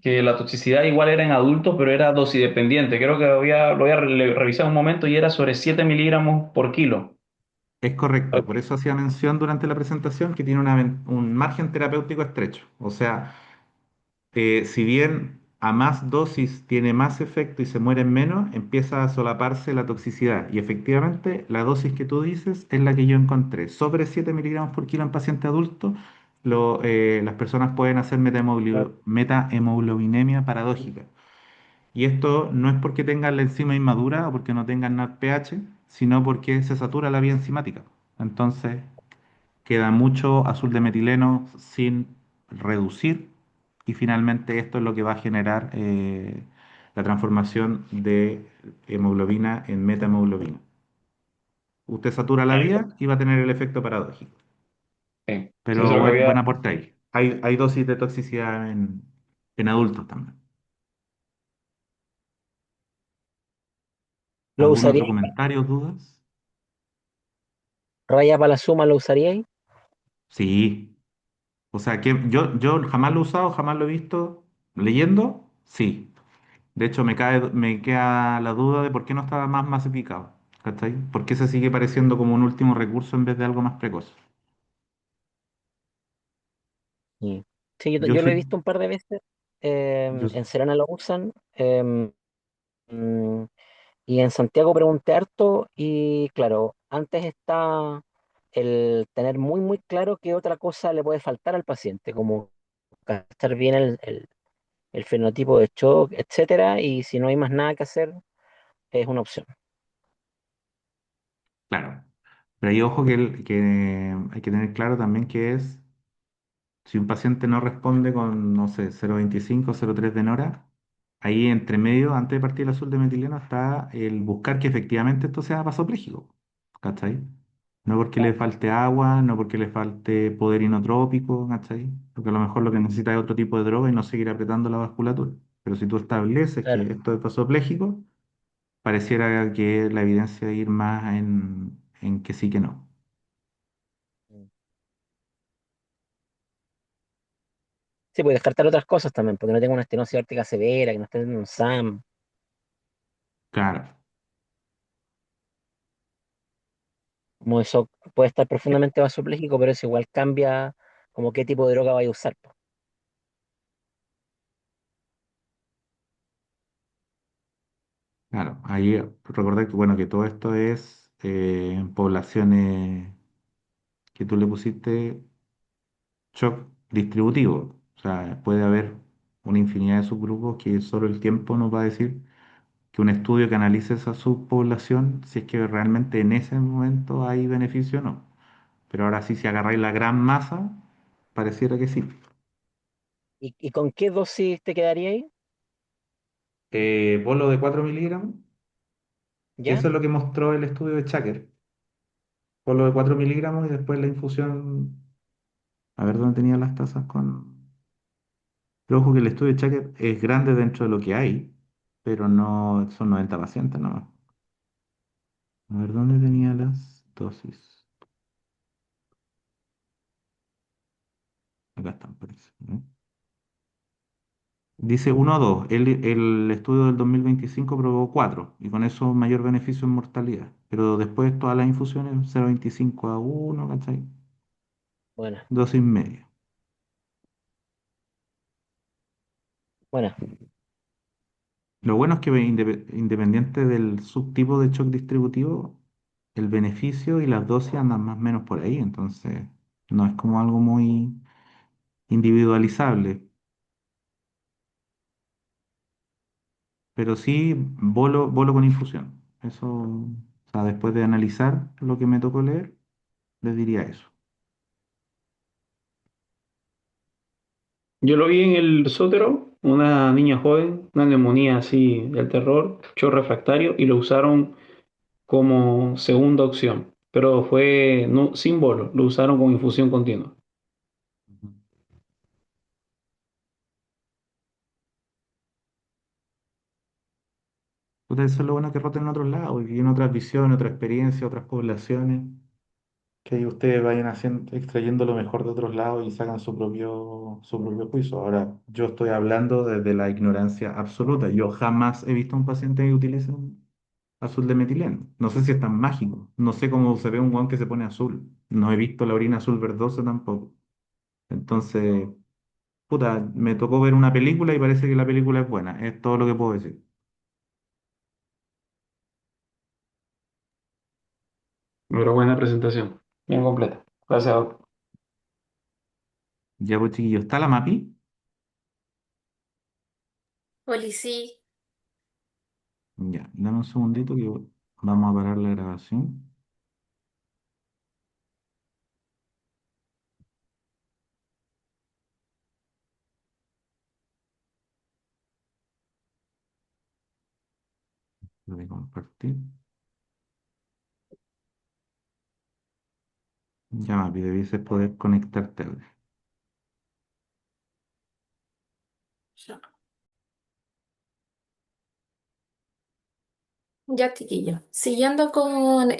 que la toxicidad igual era en adultos, pero era dosidependiente. Creo que lo había revisado un momento y era sobre 7 miligramos por kilo. Es correcto. Por eso hacía mención durante la presentación que tiene un margen terapéutico estrecho. O sea, si bien a más dosis tiene más efecto y se mueren menos, empieza a solaparse la toxicidad. Y efectivamente, la dosis que tú dices es la que yo encontré. Sobre 7 miligramos por kilo en paciente adulto, las personas pueden hacer metahemoglobinemia paradójica. Y esto no es porque tengan la enzima inmadura o porque no tengan NADPH, sino porque se satura la vía enzimática. Entonces, queda mucho azul de metileno sin reducir y finalmente esto es lo que va a generar la transformación de hemoglobina en metahemoglobina. Usted satura la vía y va a tener el efecto paradójico. Sí, sí, eso Pero es lo que había. buen aporte ahí. Hay dosis de toxicidad en adultos también. ¿Lo ¿Algún usaría? otro comentario, dudas? ¿Raya para la suma lo usaríais? Sí. O sea, que yo jamás lo he usado, jamás lo he visto. Leyendo, sí. De hecho, me queda la duda de por qué no estaba más masificado. ¿Cachai? ¿Por qué se sigue pareciendo como un último recurso en vez de algo más precoz? Sí, sí, Yo yo lo he soy, visto un par de veces. yo, En Serena lo usan. Mm, y en Santiago pregunté harto y claro, antes está el tener muy, muy claro qué otra cosa le puede faltar al paciente, como estar bien el fenotipo de shock, etcétera, y si no hay más nada que hacer, es una opción. claro. Pero ahí ojo que hay que tener claro también que es, si un paciente no responde con, no sé, 0,25, 0,3 de Nora, ahí entre medio, antes de partir el azul de metileno, está el buscar que efectivamente esto sea vasopléjico. ¿Cachai? No porque le falte agua, no porque le falte poder inotrópico, ¿cachai? Porque a lo mejor lo que necesita es otro tipo de droga y no seguir apretando la vasculatura. Pero si tú estableces Claro. que esto es vasopléjico, pareciera que la evidencia ir más en que sí que no. Sí, puede descartar otras cosas también, porque no tenga una estenosis ártica severa, que no esté en un SAM. Claro. Como eso puede estar profundamente vasopléjico, pero eso igual cambia como qué tipo de droga vaya a usar, po. Claro, ahí recordar que bueno que todo esto es en poblaciones que tú le pusiste shock distributivo. O sea, puede haber una infinidad de subgrupos que solo el tiempo nos va a decir que un estudio que analice esa subpoblación, si es que realmente en ese momento hay beneficio o no. Pero ahora sí, si agarráis la gran masa, pareciera que sí. Y con qué dosis te quedaría ahí? Bolo de 4 miligramos, que ¿Ya? eso es lo que mostró el estudio de Chaker. Bolo de 4 miligramos y después la infusión. A ver dónde tenía las tazas con. Pero ojo que el estudio de Chuck es grande dentro de lo que hay, pero no son 90 pacientes, ¿no? A ver, ¿dónde tenía las dosis? Acá están, parece, ¿no? Dice 1 o 2. El estudio del 2025 probó 4 y con eso mayor beneficio en mortalidad. Pero después todas las infusiones 0,25 a 1, ¿cachai? Bueno, Dosis media. bueno, Lo bueno es que independiente del subtipo de shock distributivo, el beneficio y las dosis andan más o menos por ahí. Entonces, no es como algo muy individualizable. Pero sí, bolo con infusión. Eso, o sea, después de analizar lo que me tocó leer, les diría eso. Yo lo vi en el Sotero, una niña joven, una neumonía así del terror, shock refractario, y lo usaron como segunda opción, pero fue no, sin bolo, lo usaron con infusión continua. Ujú. Puta, eso es lo bueno que roten en otros lados y viven otras visiones, otras experiencias, otras poblaciones. Que ahí ustedes vayan haciendo, extrayendo lo mejor de otros lados y sacan su propio juicio. Ahora, yo estoy hablando desde la ignorancia absoluta. Yo jamás he visto a un paciente que utilice un azul de metileno. No sé si es tan mágico. No sé cómo se ve un guan que se pone azul. No he visto la orina azul verdosa tampoco. Entonces, puta, me tocó ver una película y parece que la película es buena. Es todo lo que puedo decir. Pero buena presentación, bien completa. Gracias, doc. Ya pues, chiquillos, ¿está la MAPI? Oli, sí. Ya, dame un segundito que vamos a parar la grabación. Voy a compartir. Ya, MAPI, debieses poder conectarte ahora. Ya, ya, chiquillo. Siguiendo con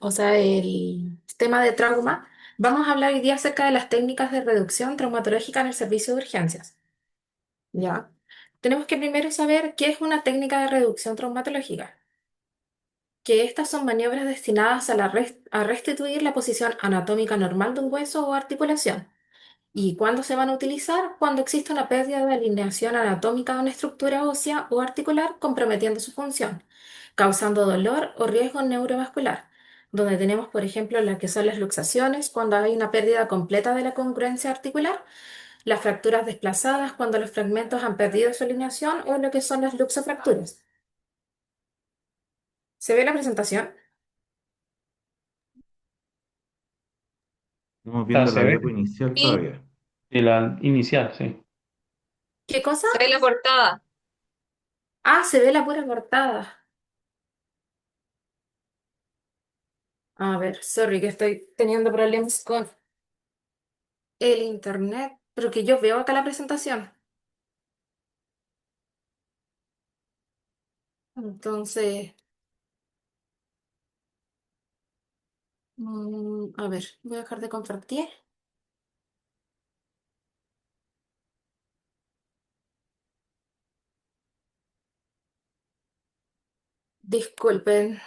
o sea, el tema de trauma, vamos a hablar hoy día acerca de las técnicas de reducción traumatológica en el servicio de urgencias. ¿Ya? Tenemos que primero saber qué es una técnica de reducción traumatológica, que estas son maniobras destinadas a restituir la posición anatómica normal de un hueso o articulación. ¿Y cuándo se van a utilizar? Cuando existe una pérdida de alineación anatómica de una estructura ósea o articular comprometiendo su función, causando dolor o riesgo neurovascular, donde tenemos, por ejemplo, las que son las luxaciones, cuando hay una pérdida completa de la congruencia articular, las fracturas desplazadas, cuando los fragmentos han perdido su alineación, o lo que son las luxofracturas. ¿Se ve la presentación? Estamos Ah, viendo se la ve. diapo inicial Sí. todavía. Y la inicial, sí. ¿Qué cosa? Se ve la portada. Ah, se ve la pura portada. A ver, sorry que estoy teniendo problemas con el internet, pero que yo veo acá la presentación. Entonces, a ver, voy a dejar de compartir. Disculpen.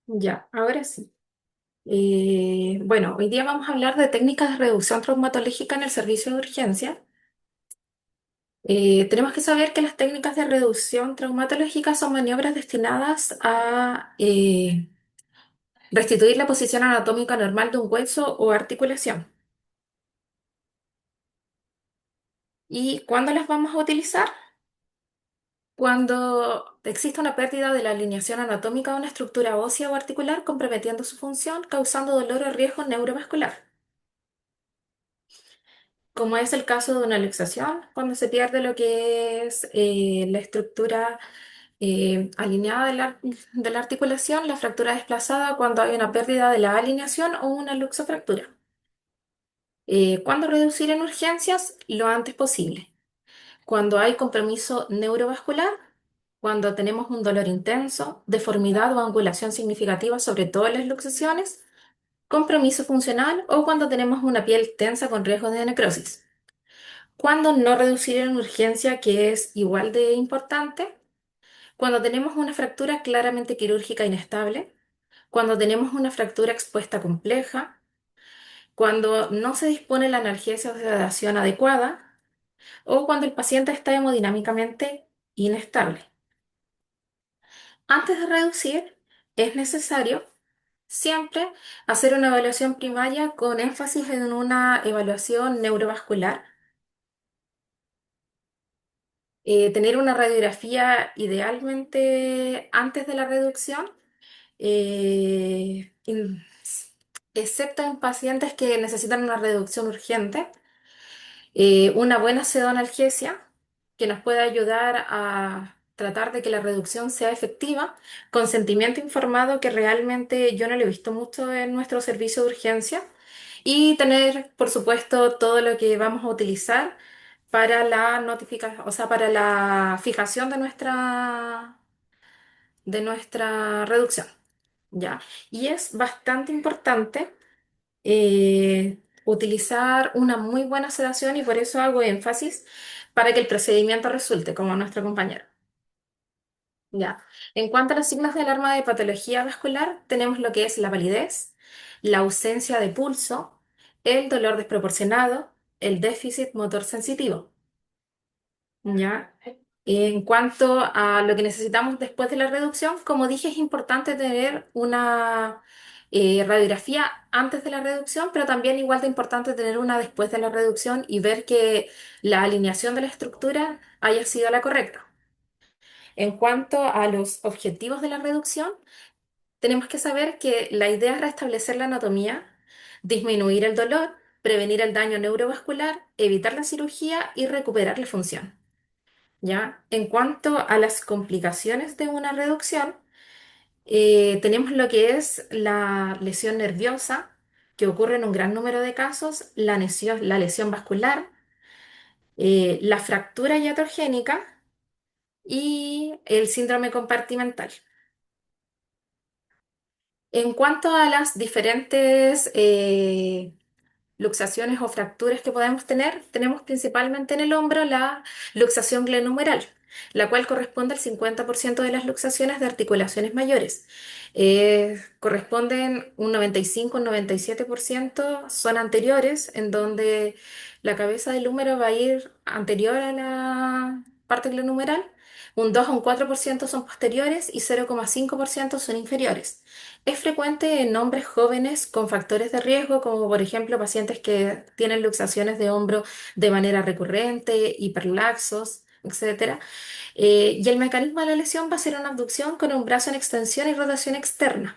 Ya, ahora sí. Bueno, hoy día vamos a hablar de técnicas de reducción traumatológica en el servicio de urgencia. Tenemos que saber que las técnicas de reducción traumatológica son maniobras destinadas a restituir la posición anatómica normal de un hueso o articulación. ¿Y cuándo las vamos a utilizar? Cuando existe una pérdida de la alineación anatómica de una estructura ósea o articular comprometiendo su función, causando dolor o riesgo neurovascular, como es el caso de una luxación, cuando se pierde lo que es la estructura Alineada de la articulación, la fractura desplazada cuando hay una pérdida de la alineación o una luxofractura. ¿Cuándo reducir en urgencias? Lo antes posible. Cuando hay compromiso neurovascular, cuando tenemos un dolor intenso, deformidad o angulación significativa, sobre todo en las luxaciones, compromiso funcional o cuando tenemos una piel tensa con riesgo de necrosis. Cuando no reducir en urgencia, que es igual de importante, cuando tenemos una fractura claramente quirúrgica inestable, cuando tenemos una fractura expuesta compleja, cuando no se dispone la analgesia o sedación adecuada o cuando el paciente está hemodinámicamente inestable. Antes de reducir, es necesario siempre hacer una evaluación primaria con énfasis en una evaluación neurovascular, tener una radiografía idealmente antes de la reducción, eh, in- excepto en pacientes que necesitan una reducción urgente, una buena pseudoanalgesia que nos puede ayudar a tratar de que la reducción sea efectiva, consentimiento informado que realmente yo no lo he visto mucho en nuestro servicio de urgencia y tener, por supuesto, todo lo que vamos a utilizar para la notificación, o sea, para la fijación de nuestra reducción, ¿ya? Y es bastante importante utilizar una muy buena sedación y por eso hago énfasis para que el procedimiento resulte como nuestro compañero. Ya. En cuanto a los signos de alarma de patología vascular, tenemos lo que es la palidez, la ausencia de pulso, el dolor desproporcionado, el déficit motor sensitivo. ¿Ya? En cuanto a lo que necesitamos después de la reducción, como dije, es importante tener una radiografía antes de la reducción, pero también igual de importante tener una después de la reducción y ver que la alineación de la estructura haya sido la correcta. En cuanto a los objetivos de la reducción, tenemos que saber que la idea es restablecer la anatomía, disminuir el dolor, prevenir el daño neurovascular, evitar la cirugía y recuperar la función. ¿Ya? En cuanto a las complicaciones de una reducción, tenemos lo que es la lesión nerviosa, que ocurre en un gran número de casos, la lesión vascular, la fractura iatrogénica y el síndrome compartimental. En cuanto a las diferentes luxaciones o fracturas que podemos tener, tenemos principalmente en el hombro la luxación glenohumeral, la cual corresponde al 50% de las luxaciones de articulaciones mayores. Corresponden un 95, un 97% son anteriores, en donde la cabeza del húmero va a ir anterior a la parte glenohumeral, un 2 o un 4% son posteriores y 0,5% son inferiores. Es frecuente en hombres jóvenes con factores de riesgo, como por ejemplo pacientes que tienen luxaciones de hombro de manera recurrente, hiperlaxos, etcétera. Y el mecanismo de la lesión va a ser una abducción con un brazo en extensión y rotación externa.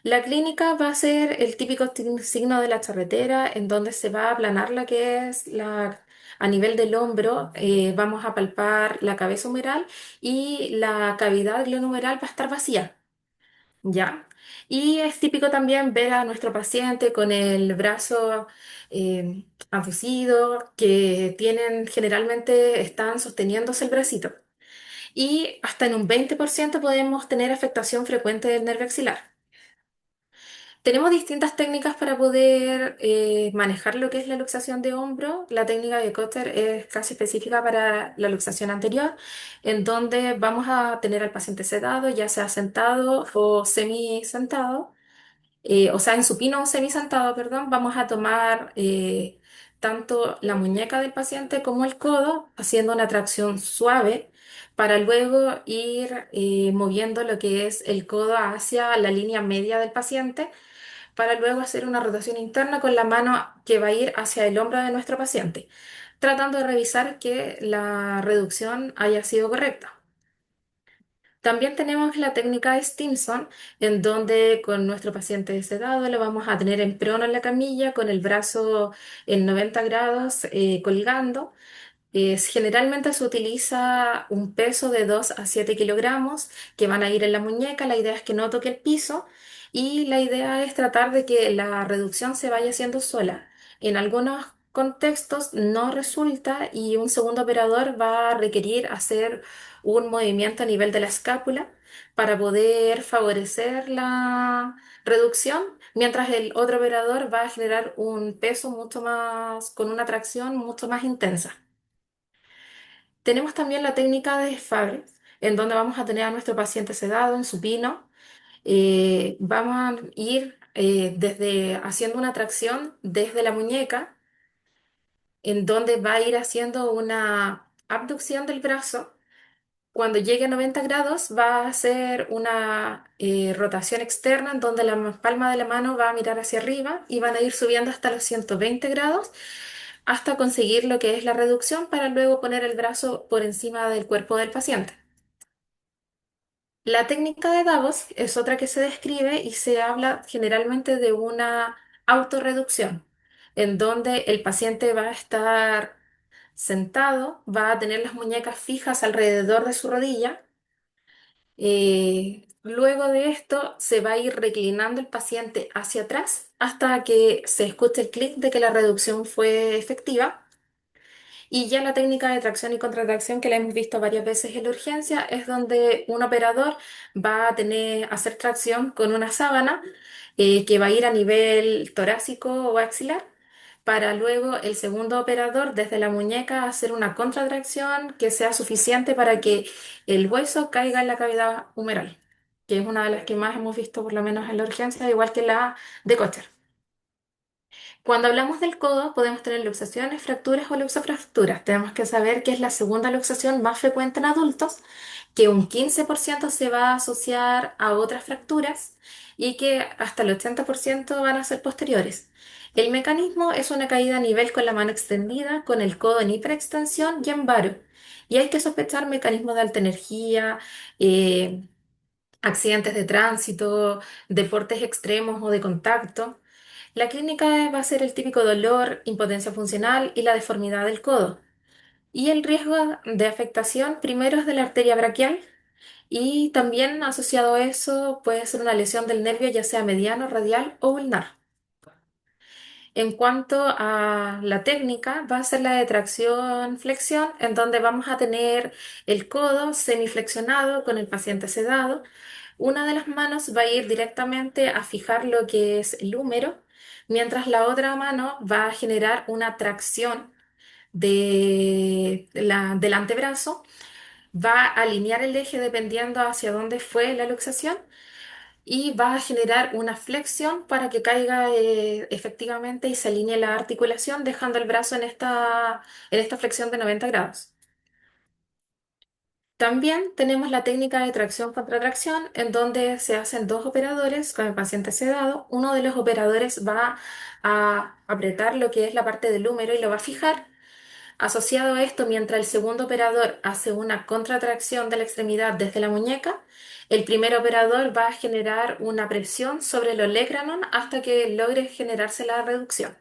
La clínica va a ser el típico signo de la charretera, en donde se va a aplanar lo que es a nivel del hombro, vamos a palpar la cabeza humeral y la cavidad glenohumeral va a estar vacía. ¿Ya? Y es típico también ver a nuestro paciente con el brazo abducido, que tienen, generalmente están sosteniéndose el bracito. Y hasta en un 20% podemos tener afectación frecuente del nervio axilar. Tenemos distintas técnicas para poder manejar lo que es la luxación de hombro. La técnica de Kotter es casi específica para la luxación anterior, en donde vamos a tener al paciente sedado, ya sea sentado o semi sentado, o sea, en supino o semisentado, perdón, vamos a tomar tanto la muñeca del paciente como el codo, haciendo una tracción suave para luego ir moviendo lo que es el codo hacia la línea media del paciente, para luego hacer una rotación interna con la mano que va a ir hacia el hombro de nuestro paciente, tratando de revisar que la reducción haya sido correcta. También tenemos la técnica de Stimson, en donde con nuestro paciente sedado lo vamos a tener en prono en la camilla, con el brazo en 90 grados colgando, Generalmente se utiliza un peso de 2 a 7 kilogramos que van a ir en la muñeca. La idea es que no toque el piso y la idea es tratar de que la reducción se vaya haciendo sola. En algunos contextos no resulta y un segundo operador va a requerir hacer un movimiento a nivel de la escápula para poder favorecer la reducción, mientras el otro operador va a generar un peso mucho más, con una tracción mucho más intensa. Tenemos también la técnica de Fabre, en donde vamos a tener a nuestro paciente sedado en supino. Vamos a ir desde haciendo una tracción desde la muñeca, en donde va a ir haciendo una abducción del brazo. Cuando llegue a 90 grados, va a hacer una rotación externa en donde la palma de la mano va a mirar hacia arriba y van a ir subiendo hasta los 120 grados hasta conseguir lo que es la reducción para luego poner el brazo por encima del cuerpo del paciente. La técnica de Davos es otra que se describe y se habla generalmente de una autorreducción, en donde el paciente va a estar sentado, va a tener las muñecas fijas alrededor de su rodilla. Luego de esto se va a ir reclinando el paciente hacia atrás hasta que se escuche el clic de que la reducción fue efectiva. Y ya la técnica de tracción y contratracción que la hemos visto varias veces en la urgencia es donde un operador va a hacer tracción con una sábana que va a ir a nivel torácico o axilar para luego el segundo operador desde la muñeca hacer una contratracción que sea suficiente para que el hueso caiga en la cavidad humeral, que es una de las que más hemos visto por lo menos en la urgencia, igual que la de Kocher. Cuando hablamos del codo, podemos tener luxaciones, fracturas o luxofracturas. Tenemos que saber que es la segunda luxación más frecuente en adultos, que un 15% se va a asociar a otras fracturas y que hasta el 80% van a ser posteriores. El mecanismo es una caída a nivel con la mano extendida, con el codo en hiperextensión y en varo. Y hay que sospechar mecanismos de alta energía, eh, accidentes de tránsito, deportes extremos o de contacto. La clínica va a ser el típico dolor, impotencia funcional y la deformidad del codo. Y el riesgo de afectación primero es de la arteria braquial y también asociado a eso puede ser una lesión del nervio ya sea mediano, radial o ulnar. En cuanto a la técnica, va a ser la de tracción-flexión, en donde vamos a tener el codo semiflexionado con el paciente sedado. Una de las manos va a ir directamente a fijar lo que es el húmero, mientras la otra mano va a generar una tracción del antebrazo, va a alinear el eje dependiendo hacia dónde fue la luxación y va a generar una flexión para que caiga efectivamente y se alinee la articulación, dejando el brazo en esta flexión de 90 grados. También tenemos la técnica de tracción contra tracción, en donde se hacen dos operadores con el paciente sedado. Uno de los operadores va a apretar lo que es la parte del húmero y lo va a fijar. Asociado a esto, mientras el segundo operador hace una contratracción de la extremidad desde la muñeca, el primer operador va a generar una presión sobre el olecranon hasta que logre generarse la reducción.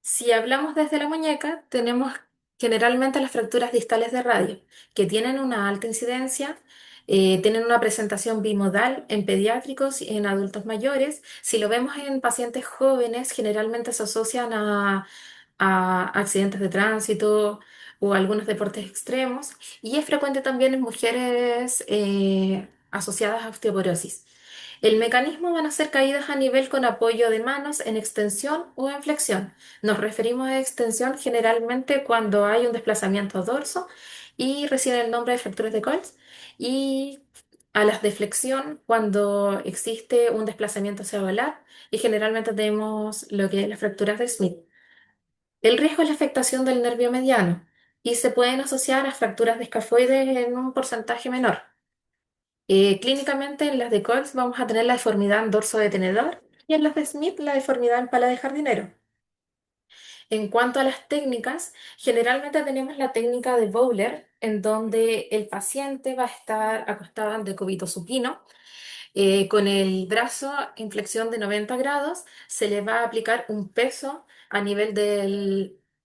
Si hablamos desde la muñeca, tenemos generalmente las fracturas distales de radio, que tienen una alta incidencia, tienen una presentación bimodal en pediátricos y en adultos mayores. Si lo vemos en pacientes jóvenes, generalmente se asocian a accidentes de tránsito o algunos deportes extremos, y es frecuente también en mujeres asociadas a osteoporosis. El mecanismo van a ser caídas a nivel con apoyo de manos en extensión o en flexión. Nos referimos a extensión generalmente cuando hay un desplazamiento dorso y recibe el nombre de fracturas de Colles, y a las de flexión cuando existe un desplazamiento celular y generalmente tenemos lo que es las fracturas de Smith. El riesgo es la afectación del nervio mediano y se pueden asociar a fracturas de escafoides en un porcentaje menor. Clínicamente en las de Cox vamos a tener la deformidad en dorso de tenedor y en las de Smith la deformidad en pala de jardinero. En cuanto a las técnicas, generalmente tenemos la técnica de Bowler, en donde el paciente va a estar acostado en decúbito supino, con el brazo en flexión de 90 grados, se le va a aplicar un peso a nivel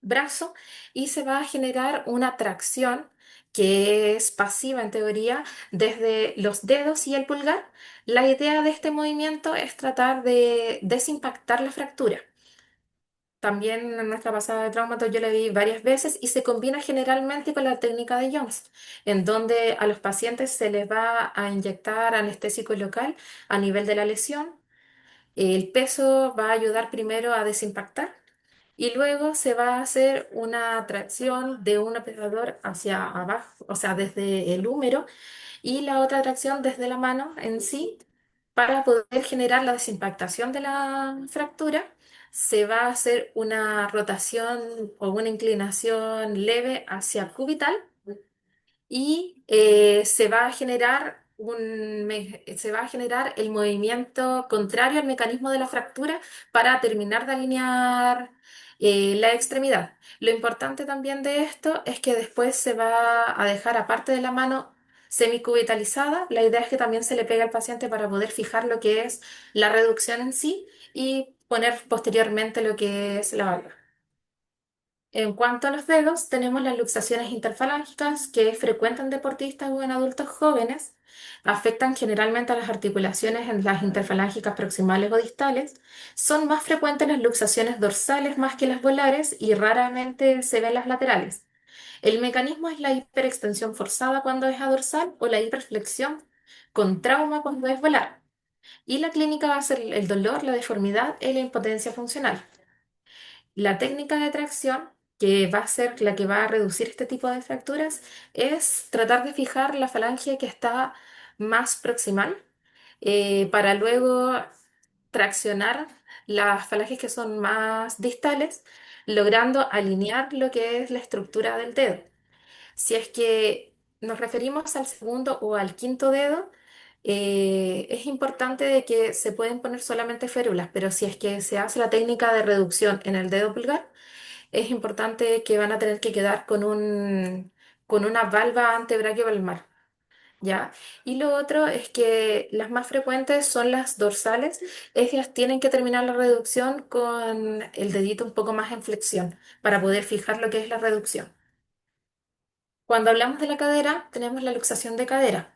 brazo y se va a generar una tracción que es pasiva en teoría desde los dedos y el pulgar. La idea de este movimiento es tratar de desimpactar la fractura. También en nuestra pasada de traumato yo la vi varias veces y se combina generalmente con la técnica de Jones, en donde a los pacientes se les va a inyectar anestésico local a nivel de la lesión. El peso va a ayudar primero a desimpactar y luego se va a hacer una tracción de un operador hacia abajo, o sea, desde el húmero y la otra tracción desde la mano en sí para poder generar la desimpactación de la fractura. Se va a hacer una rotación o una inclinación leve hacia cubital y se va a generar el movimiento contrario al mecanismo de la fractura para terminar de alinear la extremidad. Lo importante también de esto es que después se va a dejar aparte de la mano semicubitalizada. La idea es que también se le pegue al paciente para poder fijar lo que es la reducción en sí y poner posteriormente lo que es la válvula. En cuanto a los dedos, tenemos las luxaciones interfalángicas que es frecuente en deportistas o en adultos jóvenes. Afectan generalmente a las articulaciones en las interfalángicas proximales o distales. Son más frecuentes las luxaciones dorsales más que las volares y raramente se ven las laterales. El mecanismo es la hiperextensión forzada cuando es dorsal o la hiperflexión con trauma cuando es volar. Y la clínica va a ser el dolor, la deformidad y la impotencia funcional. La técnica de tracción, que va a ser la que va a reducir este tipo de fracturas, es tratar de fijar la falange que está más proximal para luego traccionar las falanges que son más distales, logrando alinear lo que es la estructura del dedo. Si es que nos referimos al segundo o al quinto dedo, es importante de que se pueden poner solamente férulas, pero si es que se hace la técnica de reducción en el dedo pulgar, es importante que van a tener que quedar con una valva antebraquiopalmar, ¿ya? Y lo otro es que las más frecuentes son las dorsales. Ellas tienen que terminar la reducción con el dedito un poco más en flexión para poder fijar lo que es la reducción. Cuando hablamos de la cadera, tenemos la luxación de cadera.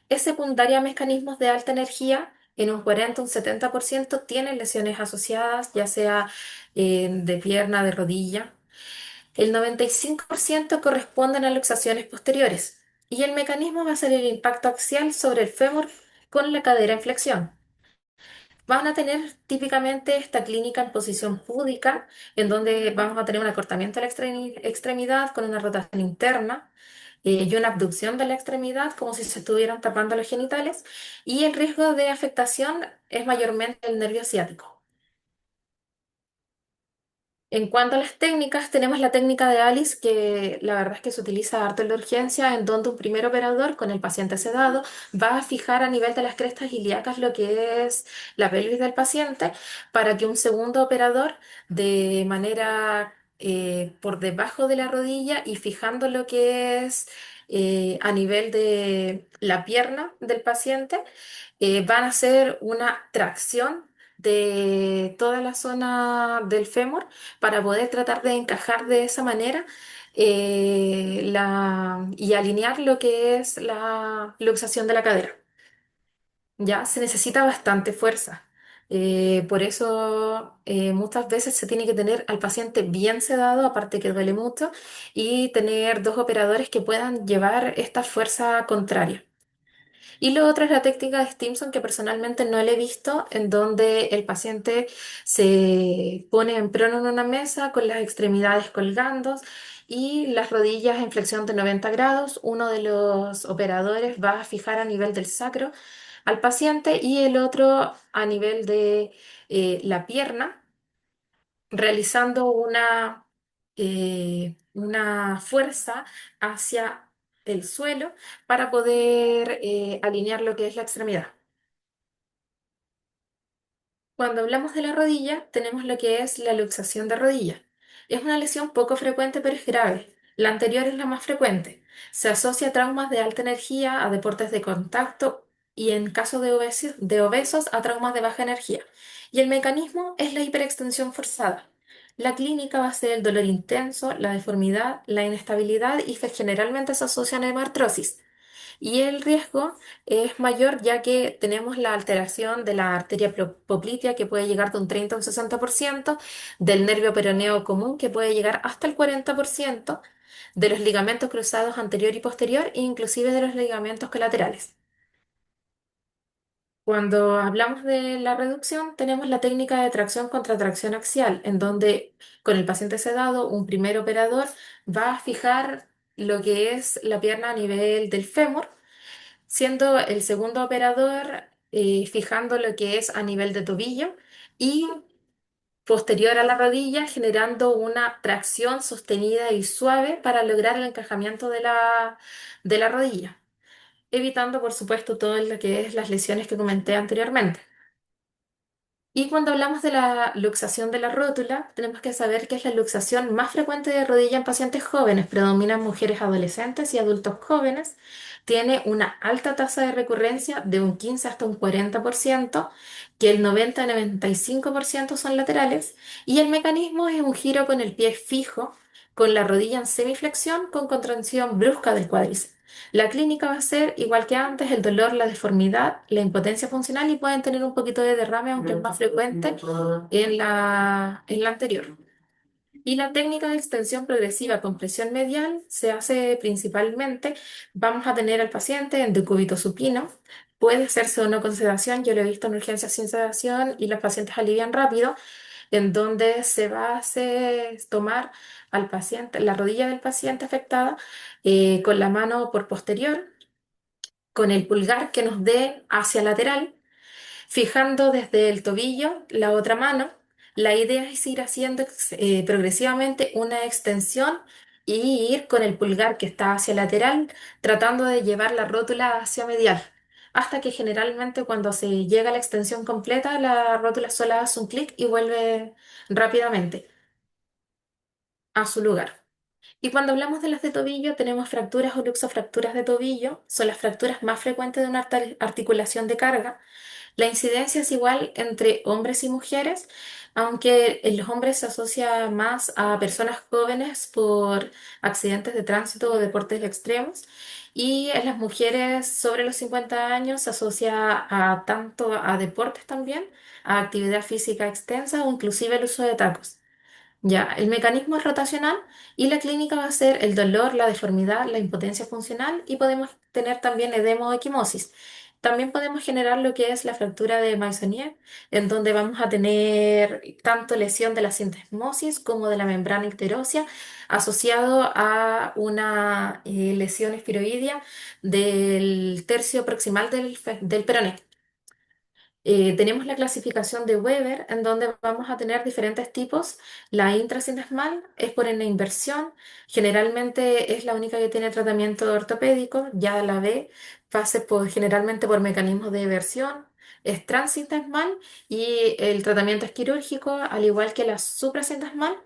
Es secundaria a mecanismos de alta energía. En un 40 o un 70% tienen lesiones asociadas, ya sea de pierna, de rodilla. El 95% corresponden a luxaciones posteriores y el mecanismo va a ser el impacto axial sobre el fémur con la cadera en flexión. Van a tener típicamente esta clínica en posición púdica, en donde vamos a tener un acortamiento de la extremidad con una rotación interna y una abducción de la extremidad como si se estuvieran tapando los genitales y el riesgo de afectación es mayormente el nervio ciático. En cuanto a las técnicas, tenemos la técnica de Alice, que la verdad es que se utiliza harto en la urgencia, en donde un primer operador con el paciente sedado va a fijar a nivel de las crestas ilíacas lo que es la pelvis del paciente, para que un segundo operador, de manera por debajo de la rodilla y fijando lo que es a nivel de la pierna del paciente, van a hacer una tracción de toda la zona del fémur para poder tratar de encajar de esa manera y alinear lo que es la luxación de la cadera. Ya se necesita bastante fuerza. Por eso muchas veces se tiene que tener al paciente bien sedado, aparte que duele mucho, y tener dos operadores que puedan llevar esta fuerza contraria. Y lo otro es la técnica de Stimson, que personalmente no la he visto, en donde el paciente se pone en prono en una mesa con las extremidades colgando y las rodillas en flexión de 90 grados. Uno de los operadores va a fijar a nivel del sacro al paciente y el otro a nivel de la pierna, realizando una fuerza hacia el suelo para poder alinear lo que es la extremidad. Cuando hablamos de la rodilla, tenemos lo que es la luxación de rodilla. Es una lesión poco frecuente, pero es grave. La anterior es la más frecuente. Se asocia a traumas de alta energía, a deportes de contacto y en caso de obesos a traumas de baja energía. Y el mecanismo es la hiperextensión forzada. La clínica va a ser el dolor intenso, la deformidad, la inestabilidad y generalmente se asocian a hemartrosis. Y el riesgo es mayor ya que tenemos la alteración de la arteria poplitea que puede llegar de un 30 a un 60%, del nervio peroneo común que puede llegar hasta el 40%, de los ligamentos cruzados anterior y posterior e inclusive de los ligamentos colaterales. Cuando hablamos de la reducción, tenemos la técnica de tracción contra tracción axial, en donde con el paciente sedado, un primer operador va a fijar lo que es la pierna a nivel del fémur, siendo el segundo operador fijando lo que es a nivel de tobillo y posterior a la rodilla, generando una tracción sostenida y suave para lograr el encajamiento de la rodilla, evitando, por supuesto, todo lo que es las lesiones que comenté anteriormente. Y cuando hablamos de la luxación de la rótula, tenemos que saber que es la luxación más frecuente de rodilla en pacientes jóvenes, predominan mujeres adolescentes y adultos jóvenes, tiene una alta tasa de recurrencia de un 15 hasta un 40%, que el 90-95% son laterales, y el mecanismo es un giro con el pie fijo, con la rodilla en semiflexión, con contracción brusca del cuádriceps. La clínica va a ser igual que antes, el dolor, la deformidad, la impotencia funcional y pueden tener un poquito de derrame, aunque es más frecuente en la anterior. Y la técnica de extensión progresiva con presión medial se hace principalmente, vamos a tener al paciente en decúbito supino, puede hacerse o no con sedación, yo lo he visto en urgencias sin sedación y los pacientes alivian rápido, en donde se va a hacer tomar al paciente, la rodilla del paciente afectada con la mano por posterior, con el pulgar que nos dé hacia lateral, fijando desde el tobillo la otra mano. La idea es ir haciendo progresivamente una extensión y ir con el pulgar que está hacia lateral, tratando de llevar la rótula hacia medial, hasta que generalmente cuando se llega a la extensión completa, la rótula sola hace un clic y vuelve rápidamente a su lugar. Y cuando hablamos de las de tobillo, tenemos fracturas o luxofracturas de tobillo, son las fracturas más frecuentes de una articulación de carga. La incidencia es igual entre hombres y mujeres, aunque en los hombres se asocia más a personas jóvenes por accidentes de tránsito o deportes extremos, y en las mujeres sobre los 50 años se asocia a tanto a deportes también, a actividad física extensa o inclusive el uso de tacos. Ya, el mecanismo es rotacional y la clínica va a ser el dolor, la deformidad, la impotencia funcional y podemos tener también edema o equimosis. También podemos generar lo que es la fractura de Meissonier, en donde vamos a tener tanto lesión de la sintesmosis como de la membrana icterósea asociado a una lesión espiroidea del tercio proximal del peroné. Tenemos la clasificación de Weber, en donde vamos a tener diferentes tipos. La intrasindesmal es por una inversión, generalmente es la única que tiene tratamiento ortopédico. Ya la B pase generalmente por mecanismos de eversión, es transindesmal y el tratamiento es quirúrgico, al igual que la suprasindesmal,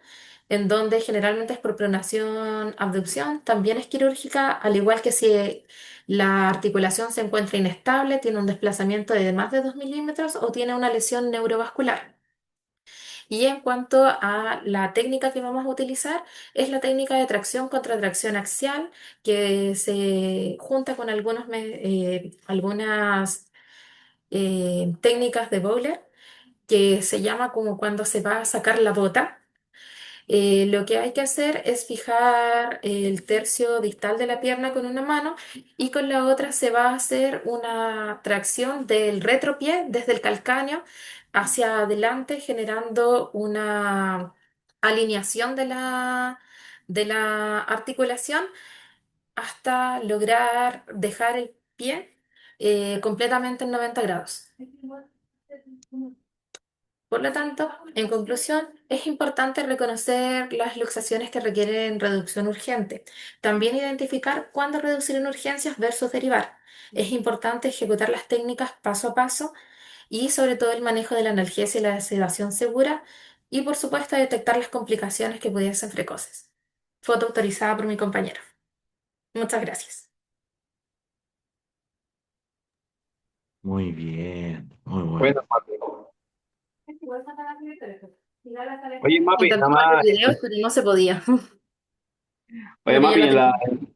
en donde generalmente es por pronación, abducción, también es quirúrgica, al igual que si la articulación se encuentra inestable, tiene un desplazamiento de más de 2 milímetros o tiene una lesión neurovascular. Y en cuanto a la técnica que vamos a utilizar, es la técnica de tracción contra tracción axial, que se junta con algunas técnicas de Bowler, que se llama como cuando se va a sacar la bota. Lo que hay que hacer es fijar el tercio distal de la pierna con una mano y con la otra se va a hacer una tracción del retropié desde el calcáneo hacia adelante, generando una alineación de la articulación hasta lograr dejar el pie completamente en 90 grados. Por lo tanto, en conclusión, es importante reconocer las luxaciones que requieren reducción urgente. También identificar cuándo reducir en urgencias versus derivar. Es importante ejecutar las técnicas paso a paso y sobre todo el manejo de la analgesia y la sedación segura y por supuesto detectar las complicaciones que pudiesen ser precoces. Foto autorizada por mi compañero. Muchas gracias. Muy bien, muy bueno. Bueno, Pablo. Oye, Mapi, nada Intentamos hacer más, videos, pero no se podía. oye, No pilló Mapi, la tecla.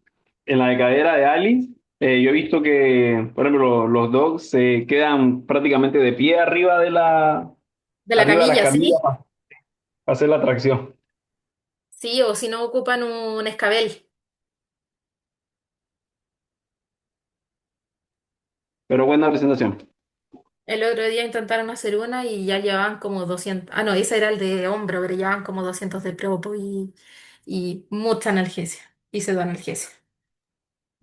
en la decadera de Alice, yo he visto que, por ejemplo, los dogs se quedan prácticamente de pie De la arriba de las camilla, camillas sí. para hacer la atracción. Sí, o si no ocupan un escabel. Pero buena presentación. El otro día intentaron hacer una y ya llevaban como 200. Ah, no, ese era el de hombro, pero llevaban como 200 de propo y mucha analgesia. Y pseudoanalgesia.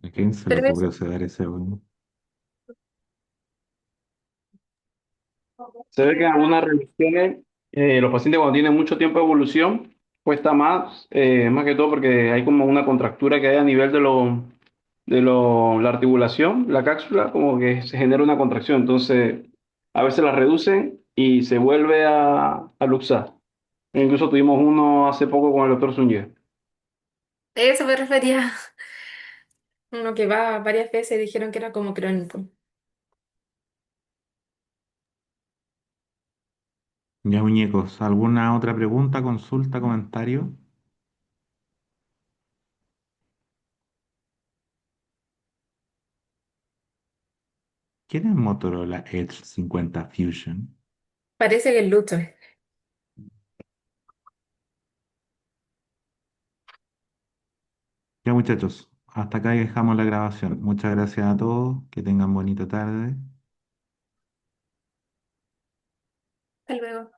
¿A quién se le Pero ocurre eso. hacer ese weón? Se ve que en algunas revisiones los pacientes cuando tienen mucho tiempo de evolución cuesta más que todo porque hay como una contractura que hay a nivel la articulación, la cápsula, como que se genera una contracción. Entonces, a veces la reducen y se vuelve a luxar. E incluso tuvimos uno hace poco con el doctor Zúñiga. Eso me refería. Uno que va varias veces y dijeron que era como crónico. Ya, muñecos, ¿alguna otra pregunta, consulta, comentario? ¿Quién es Motorola Edge 50 Fusion? Parece que el lucho. Ya, muchachos, hasta acá dejamos la grabación. Muchas gracias a todos, que tengan bonita tarde. Hasta luego.